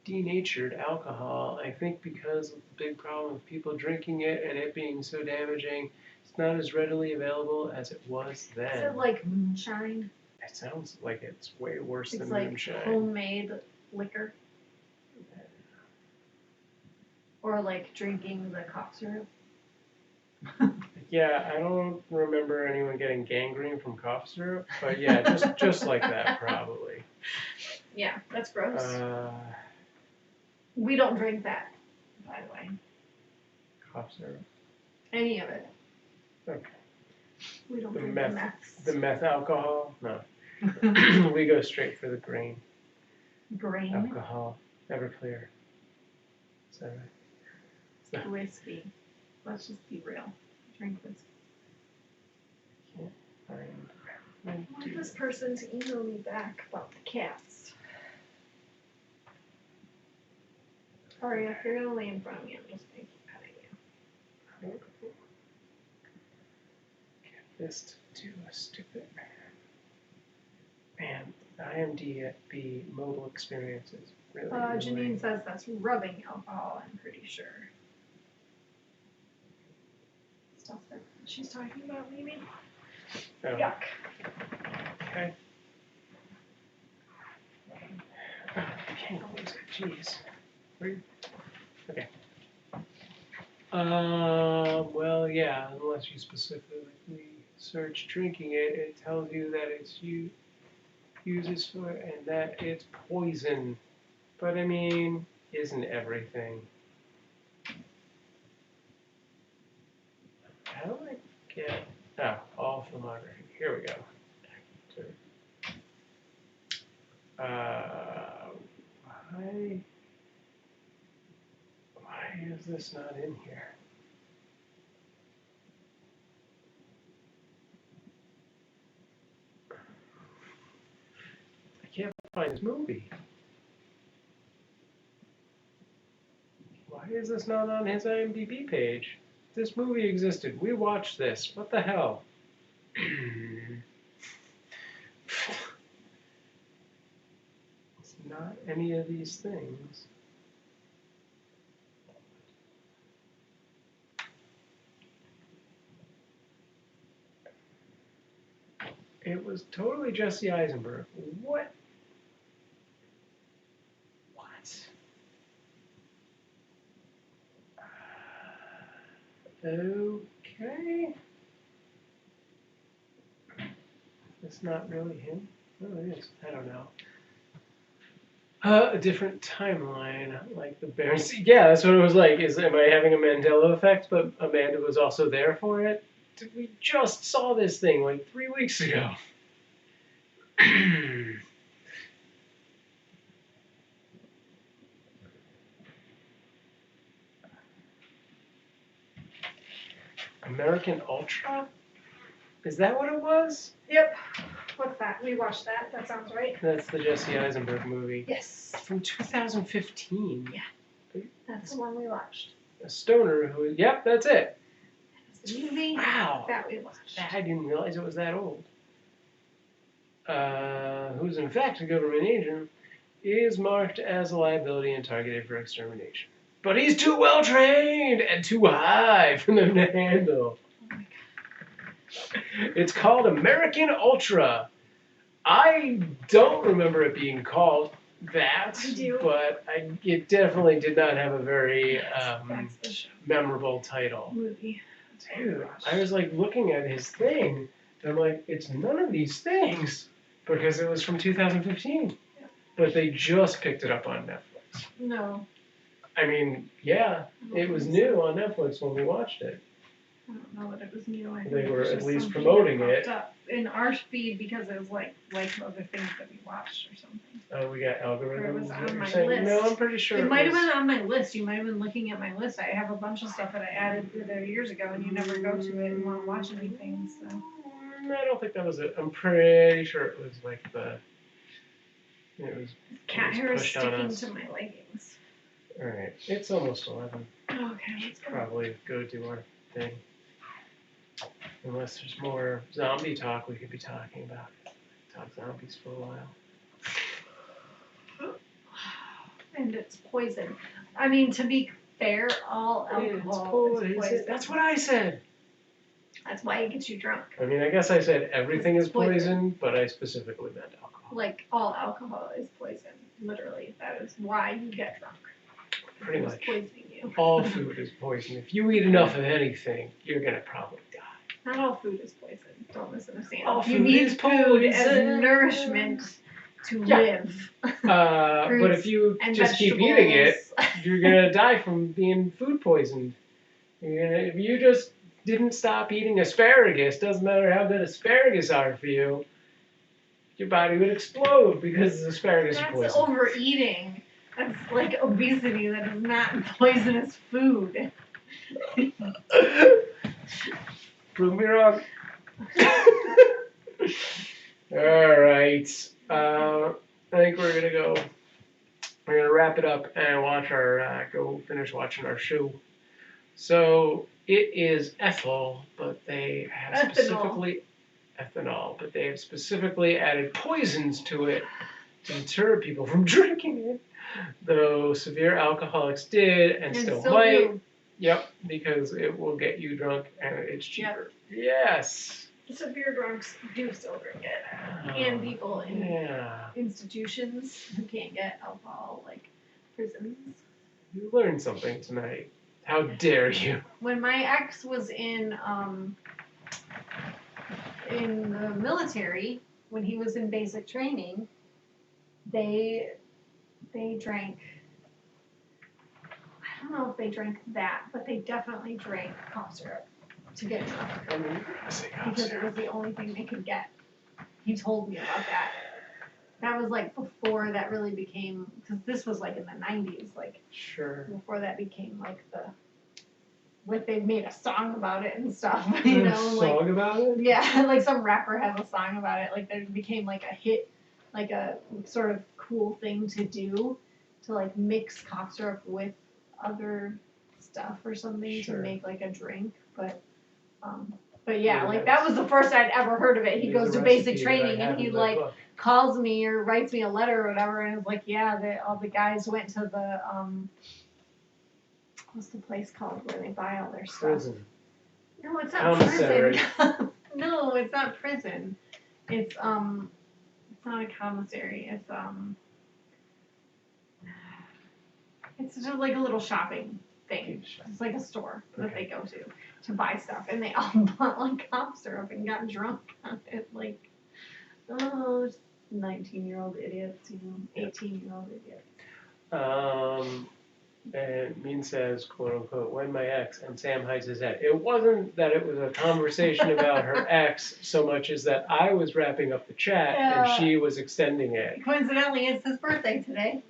denatured alcohol. I think because of the big problem with people drinking it and it being so damaging, it's not as readily available as it was then. Is it like moonshine? It sounds like it's way worse than like moonshine. Homemade liquor. Or like drinking the cough syrup. Yeah, I don't remember anyone getting gangrene from cough syrup, but yeah, just like that probably. Yeah, that's gross. We don't drink that, by the way. Cough syrup. Any of it. Okay. We don't The drink meth. The meth alcohol? No. We go straight for the grain. Grain? Alcohol. Everclear. Is that right? Whiskey. Let's just be real. Drink whiskey. I want this person to email me back about the cats. Sorry, if you're gonna lay in front of me, I'm just gonna keep petting you. Get this to do a stupid man. IMDb mobile experiences. Really Janine says that's rubbing alcohol, I'm pretty sure. she's talking about, maybe? Oh, Yuck. okay. Kangaroos, jeez. Okay. Well, yeah, unless you specifically search drinking it, it tells you that it's uses for and that it's poison. But I mean, isn't everything? How do I get? Oh, all filmography. Here we go. Why is this not in here? I can't find this movie. Why is this not on his IMDb page? This movie existed. We watched this. What the hell? It's not any of these things. It was totally Jesse Eisenberg. What? What? Okay. It's not really him. Oh, it is. I don't know. A different timeline, like the Bears. Yeah, that's what it was like. Am I having a Mandela effect? But Amanda was also there for it. We just saw this thing like 3 weeks ago. American Ultra? Is that what it was? Yep. What's that? We watched that. That sounds right. That's the Jesse Eisenberg movie. Yes. From 2015. Yeah. That's the one we watched. A stoner who, yep, that's it. That's the movie that we watched. I didn't realize it was that old. Who's in fact a government agent, is marked as a liability and targeted for extermination. But he's too well trained and too high for them to handle. Oh my God. It's called American Ultra. I don't remember it being called that, I do. but it definitely did not have a very That's the show. memorable title. Movie. Dude, I was like looking at his thing, and I'm like, it's none of these things, because it was from 2015. Yeah. But they just picked it up on Netflix. No. I mean, yeah, it was new on Netflix when we watched it. I don't know that it was new. I think They it were was at just least something promoting that it. popped up in our feed because it was like other things that we watched or something. Oh, we got algorithms. Or it was what on you're my saying? list. No, I'm pretty sure It might have was. been on my list. You might have been looking at my list. I have a bunch of stuff that I added there years ago, and you never go to it and want to watch anything. So. I don't think that was it. I'm pretty sure it was like the. It was. Cat It was hair is pushed on sticking us. to my leggings. All right, it's almost 11. Okay, Should let's go. probably go do our thing. Unless there's more zombie talk we could be talking about. Talk zombies for a while. And it's poison. I mean, to be fair, all alcohol is poison. That's what I said. That's why it gets you drunk. I mean, I guess I said everything is It's poison. poison, but I specifically meant alcohol. Like, all alcohol is poison. Literally. That is why you get drunk. Pretty It's much. poisoning you. All food is poison. If you eat enough of anything, you're gonna probably die. Not all food is poison. Don't misunderstand. All You food need is food as poison. nourishment to Yeah. live. But Fruits if you and just keep eating it, vegetables. you're gonna die from being food poisoned. If you just didn't stop eating asparagus, doesn't matter how good asparagus are for you, your body would explode because asparagus is That's poison. overeating. That's like obesity. That is not poisonous food. Prove me wrong. All right. I think we're gonna go. We're gonna wrap it up and watch our go finish watching our show. So it is ethyl, but they have specifically ethanol, but they have specifically added poisons to it to deter people from drinking it. Though severe alcoholics did and still might. Do. Yep, because it will get you drunk and it's cheaper. Yes. So beer drunks do still drink it. And people in institutions who can't get alcohol, like prisons. You learned something tonight. How dare you? When my ex was in the military, when he was in basic training, they drank. I don't know if they drank that, but they definitely drank cough syrup to get drunk. I mean, because it was the only thing they could get. He told me about that. That was like before that really became, because this was like in the 90s, like sure. Before that became like they made a song about it and stuff, you know. Song about it? Yeah, like some rapper has a song about it. Like it became like a hit, like a sort of cool thing to do, to like mix cough syrup with other stuff or something to make like a drink, but yeah, like that was the first I'd ever heard of it. He goes to basic training and he like calls me or writes me a letter or whatever, and it's like, yeah, all the guys went to the what's the place called where they buy all their stuff? Prison. No, it's not prison. No, it's not prison. It's not a commissary. It's just like a little shopping thing. It's like a store that they go to buy stuff, and they all bought like cough syrup and got drunk on it, like 19-year-old idiots, 18-year-old idiots. And Mean says, quote unquote, when my ex, and Sam hides his head. It wasn't that it was a conversation about her ex so much as that I was wrapping up the chat and she was extending it. Coincidentally, it's his birthday today.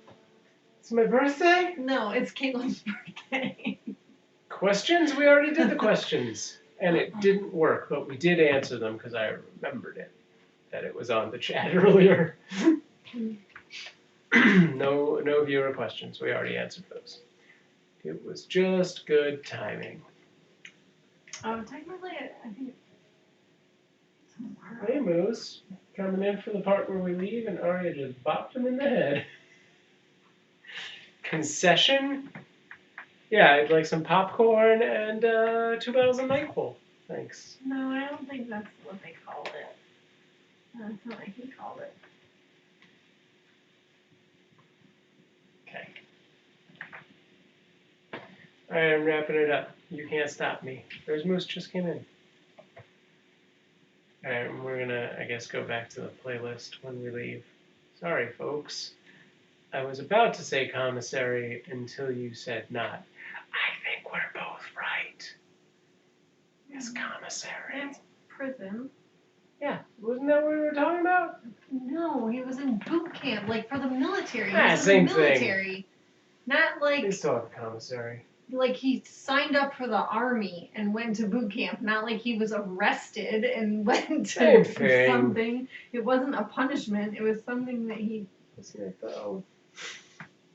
It's my birthday? No, it's Caitlin's birthday. Questions? We already did the questions. And it didn't work, but we did answer them because I remembered it, that it was on the chat earlier. No viewer questions. We already answered those. It was just good timing. Technically, I think tomorrow. Hey, Moose. Coming in for the part where we leave, and Arya just bopped him in the head. Concession? Yeah, I'd like some popcorn and 2 bottles of NyQuil. Thanks. No, I don't think that's what they called it. That's not what he called it. Okay. Alright, I'm wrapping it up. You can't stop me. There's Moose just came in. Alright, we're gonna, I guess, go back to the playlist when we leave. Sorry, folks. I was about to say commissary until you said not. I think we're both right. It's commissary. That's prison. Yeah, wasn't that what we were talking about? No, he was in boot camp, like for the military. He Ah, was same in the military. thing. Not like They still have a commissary. Like he signed up for the army and went to boot camp. Not like he was arrested and went to something. It wasn't a punishment. It was something that he. Isn't it though?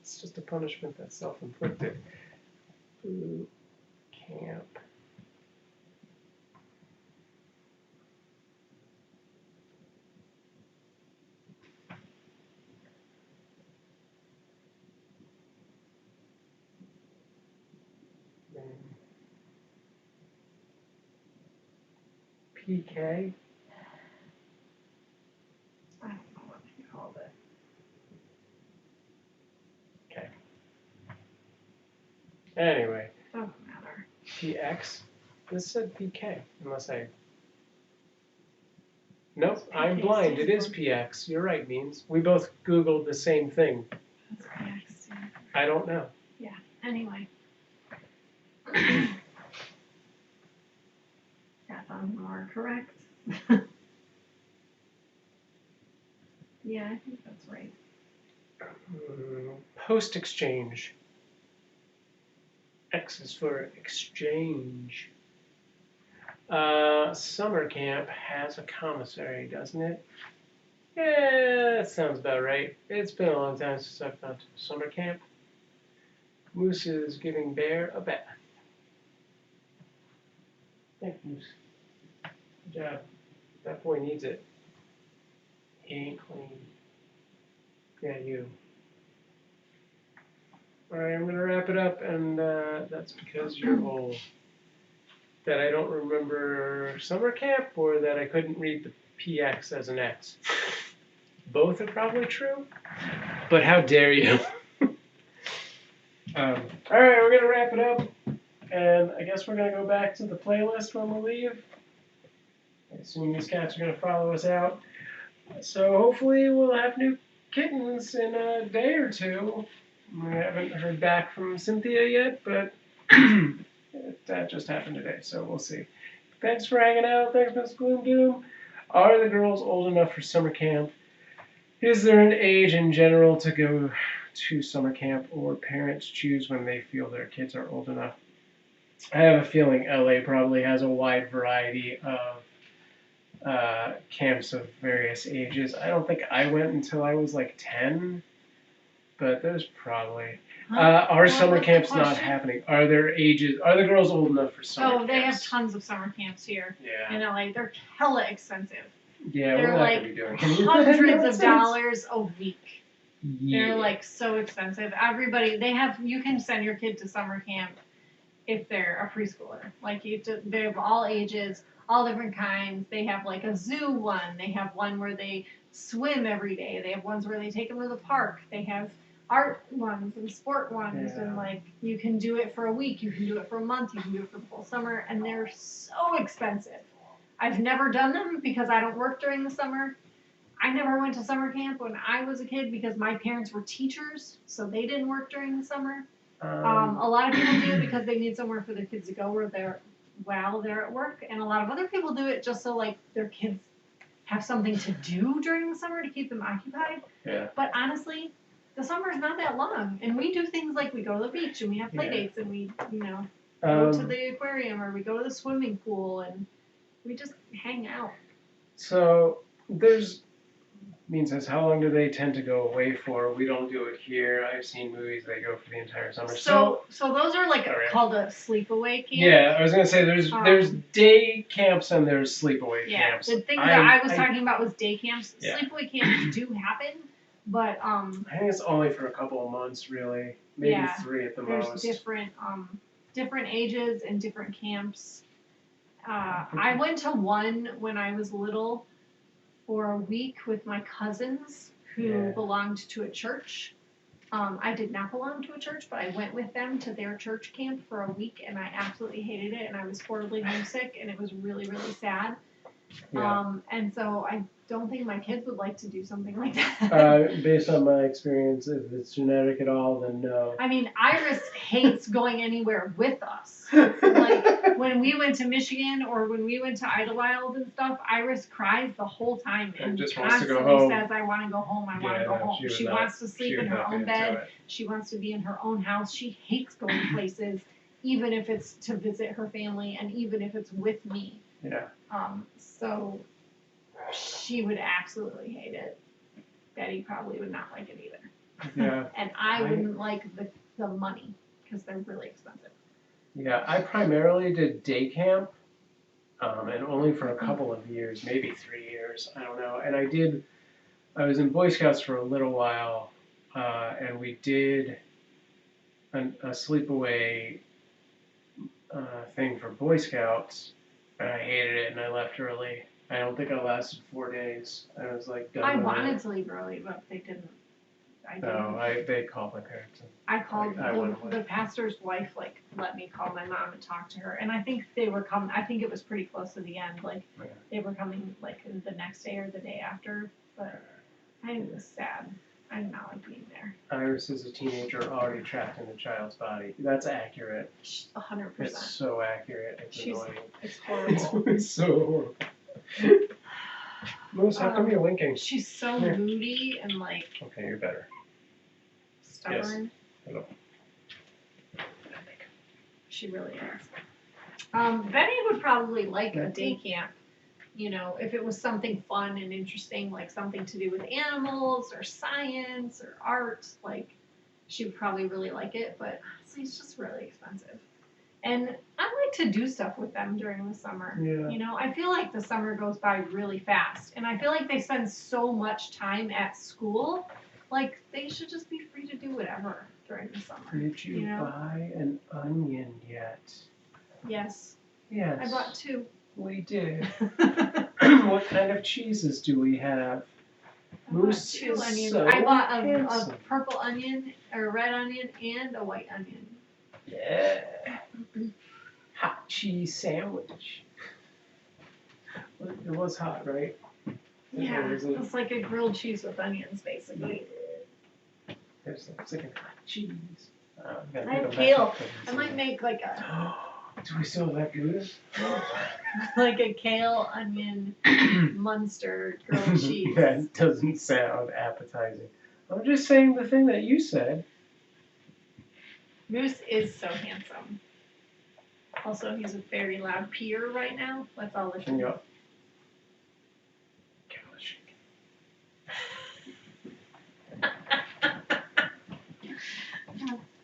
It's just a punishment that's self-inflicted. Boot camp. PK? I don't know what they called it. Okay. Anyway. Doesn't matter. PX? This said PK, unless I... Nope, I'm blind. It is PX. You're right, Means. We both Googled the same thing. That's PX. I don't know. Yeah, anyway. That sounds more correct. Yeah, I think that's right. Post-exchange. X is for exchange. Summer camp has a commissary, doesn't it? Yeah, that sounds about right. It's been a long time since I've gone to summer camp. Moose is giving Bear a bath. Thanks, Moose. Good job. That boy needs it. He ain't clean. Yeah, you. All right, I'm gonna wrap it up, and that's because you're old. That I don't remember summer camp, or that I couldn't read the PX as an X. Both are probably true, but how dare you? All right, we're gonna wrap it up, and I guess we're gonna go back to the playlist when we leave. I assume these cats are gonna follow us out. So hopefully we'll have new kittens in a day or two. We haven't heard back from Cynthia yet, but that just happened today, so we'll see. Thanks for hanging out. Thanks, Miss Gloom Doom. Are the girls old enough for summer camp? Is there an age in general to go to summer camp, or parents choose when they feel their kids are old enough? I have a feeling LA probably has a wide variety of camps of various ages. I don't think I went until I was like 10, but there's probably. Are summer camps not happening? Are there ages? Are the girls old enough for summer camps? Oh, they have tons of summer camps here. Yeah. In LA, they're hella expensive. Yeah, they're we're not like gonna be doing hundreds of dollars a week. Yeah. They're like so expensive. Everybody, you can send your kid to summer camp if they're a preschooler. Like they have all ages, all different kinds. They have like a zoo one. They have one where they swim every day. They have ones where they take them to the park. They have art ones and sport ones, and like you can do it for a week, you can do it for a month, you can do it for the whole summer, and they're so expensive. I've never done them because I don't work during the summer. I never went to summer camp when I was a kid because my parents were teachers, so they didn't work during the summer. A lot of people do it because they need somewhere for their kids to go while they're at work, and a lot of other people do it just so like their kids have something to do during the summer to keep them occupied. Yeah. But honestly, the summer's not that long, and we do things like we go to the beach and we have play dates and we, go to the aquarium or we go to the swimming pool and we just hang out. So says, how long do they tend to go away for? We don't do it here. I've seen movies they go for the entire summer. So those are like called a sleepaway camp. Yeah, I was gonna say there's day camps and there's sleepaway camps. The thing that I was talking about was day camps. Yeah. Sleepaway camps do happen, but I think it's only for a couple of months, really. Maybe 3 at the most. There's different ages and different camps. I went to one when I was little for a week with my cousins who belonged to a church. I did not belong to a church, but I went with them to their church camp for a week, and I absolutely hated it, and I was horribly homesick, and it was really, really sad. Yeah. And so I don't think my kids would like to do something like that. Based on my experience, if it's genetic at all, then no. I mean, Iris hates going anywhere with us. Like, when we went to Michigan or when we went to Idlewild and stuff, Iris cries the whole time and just wants to go constantly home. says, I want to go home, I want to go home. She wants to sleep in her own bed. She wants to be in her own house. She hates going places, even if it's to visit her family and even if it's with me. Yeah. So she would absolutely hate it. Daddy probably would not like it either. Yeah. And I wouldn't like the money because they're really expensive. Yeah, I primarily did day camp, and only for a couple of years, maybe 3 years, I don't know. And I was in Boy Scouts for a little while, and we did a sleepaway thing for Boy Scouts, and I hated it, and I left early. I don't think I lasted 4 days. I was like done. I wanted to leave early, but they didn't. They called my parents. I called the pastor's wife. Like, let me call my mom and talk to her. And I think they were coming. I think it was pretty close to the end. Like, they were coming like the next day or the day after. But I think it was sad. I did not like being there. Iris is a teenager already trapped in a child's body. That's accurate. 100%. It's so accurate. It's annoying. It's horrible. It's so horrible. Moose, how come you're winking? She's so moody and like. Okay, you're better. Stubborn. Yes. Hello. She really is. Betty would probably like a day camp. You know, if it was something fun and interesting, like something to do with animals or science or art, like she would probably really like it. But honestly, it's just really expensive. And I like to do stuff with them during the summer. Yeah. You know, I feel like the summer goes by really fast. And I feel like they spend so much time at school. Like, they should just be free to do whatever. during the summer. Did you buy an onion yet? Yes. Yes. I bought 2. We did. What kind of cheeses do we have? Moose I bought 2 is onions. so I bought handsome. a purple onion, or a red onion, and a white onion. Yeah. Hot cheese sandwich. It was hot, right? Yeah, it's like a grilled cheese with onions, basically. There's like a hot cheese. I have kale. I might make like a... Do we still have that good? like a kale, onion, Munster grilled cheese. That doesn't sound appetizing. I'm just saying the thing that you said. Moose is so handsome. Also, he's a very loud peer right now. Let's all listen. Yeah.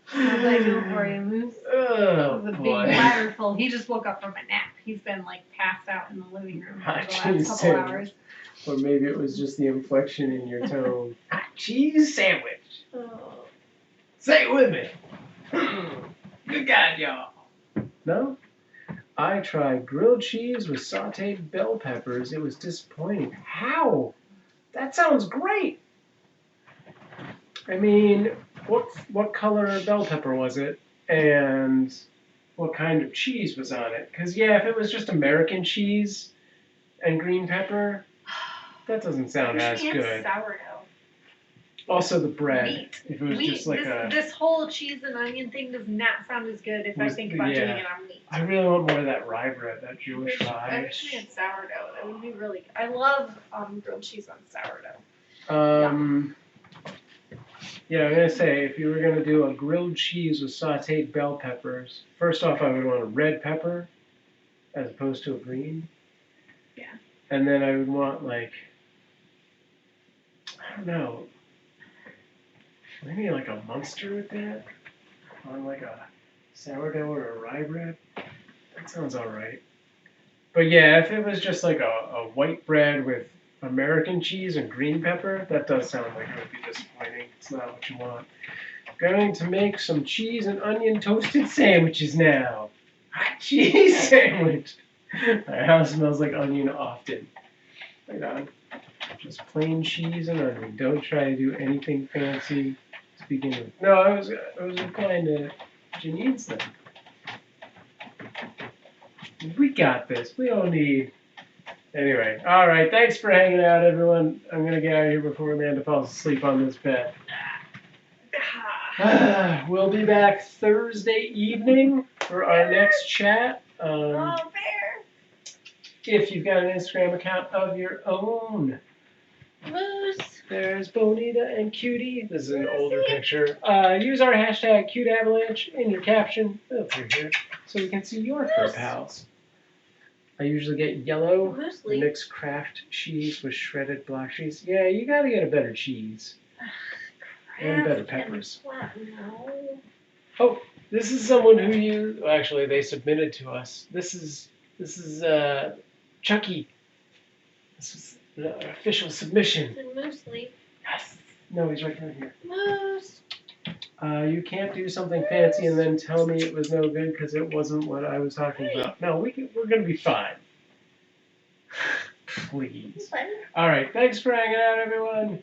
How's that going for you, Moose? Oh, the boy. big bladderful. He just woke up from a nap. He's been like passed out in the living room for the last couple hours. Or maybe it was just the inflection in your tone. Hot cheese sandwich. Oh. Say it with me. Good God, y'all. No? I tried grilled cheese with sauteed bell peppers. It was disappointing. How? That sounds great. I mean, what color bell pepper was it? And what kind of cheese was on it? Because, yeah, if it was just American cheese and green pepper, that doesn't sound as good. Sourdough. Also the bread. Wheat. If it was just like this whole cheese and onion thing does not sound as good if I think about doing it on wheat. I really want more of that rye bread, that Jewish rye. I wish we had sourdough. That would be really good. I love grilled cheese on sourdough. Yeah, I'm going to say, if you were going to do a grilled cheese with sauteed bell peppers, first off, I would want a red pepper as opposed to a green. Yeah. And then I would want, like, I don't know, maybe like a Munster with that? On like a sourdough or a rye bread? That sounds alright. But yeah, if it was just like a white bread with American cheese and green pepper, that does sound like it would be disappointing. It's not what you want. Going to make some cheese and onion toasted sandwiches now. Hot cheese sandwich. My house smells like onion often. Right on. Just plain cheese and onion. Don't try to do anything fancy to begin with. No, I was replying to Janine's thing. We got this. We don't need... Anyway, all right. Thanks for hanging out, everyone. I'm going to get out of here before Amanda falls asleep on this bed. We'll be back Thursday evening for our next chat. If you've got an Instagram account of your own. Moose. There's Bonita and Cutie. This is an older picture. Use our hashtag Cuteavalanche in your caption over here so we can see your fur pals. I usually get yellow mixed Kraft cheese with shredded block cheese. Yeah, you gotta get a better cheese. And better peppers. Oh, this is someone who actually they submitted to us. This is Chucky. This is the official submission. And Moose leave. Yes. No, he's right down here. Moose. You can't do something fancy and then tell me it was no good because it wasn't what I was talking about. No, we're gonna be fine. Please. All right. Thanks for hanging out, everyone.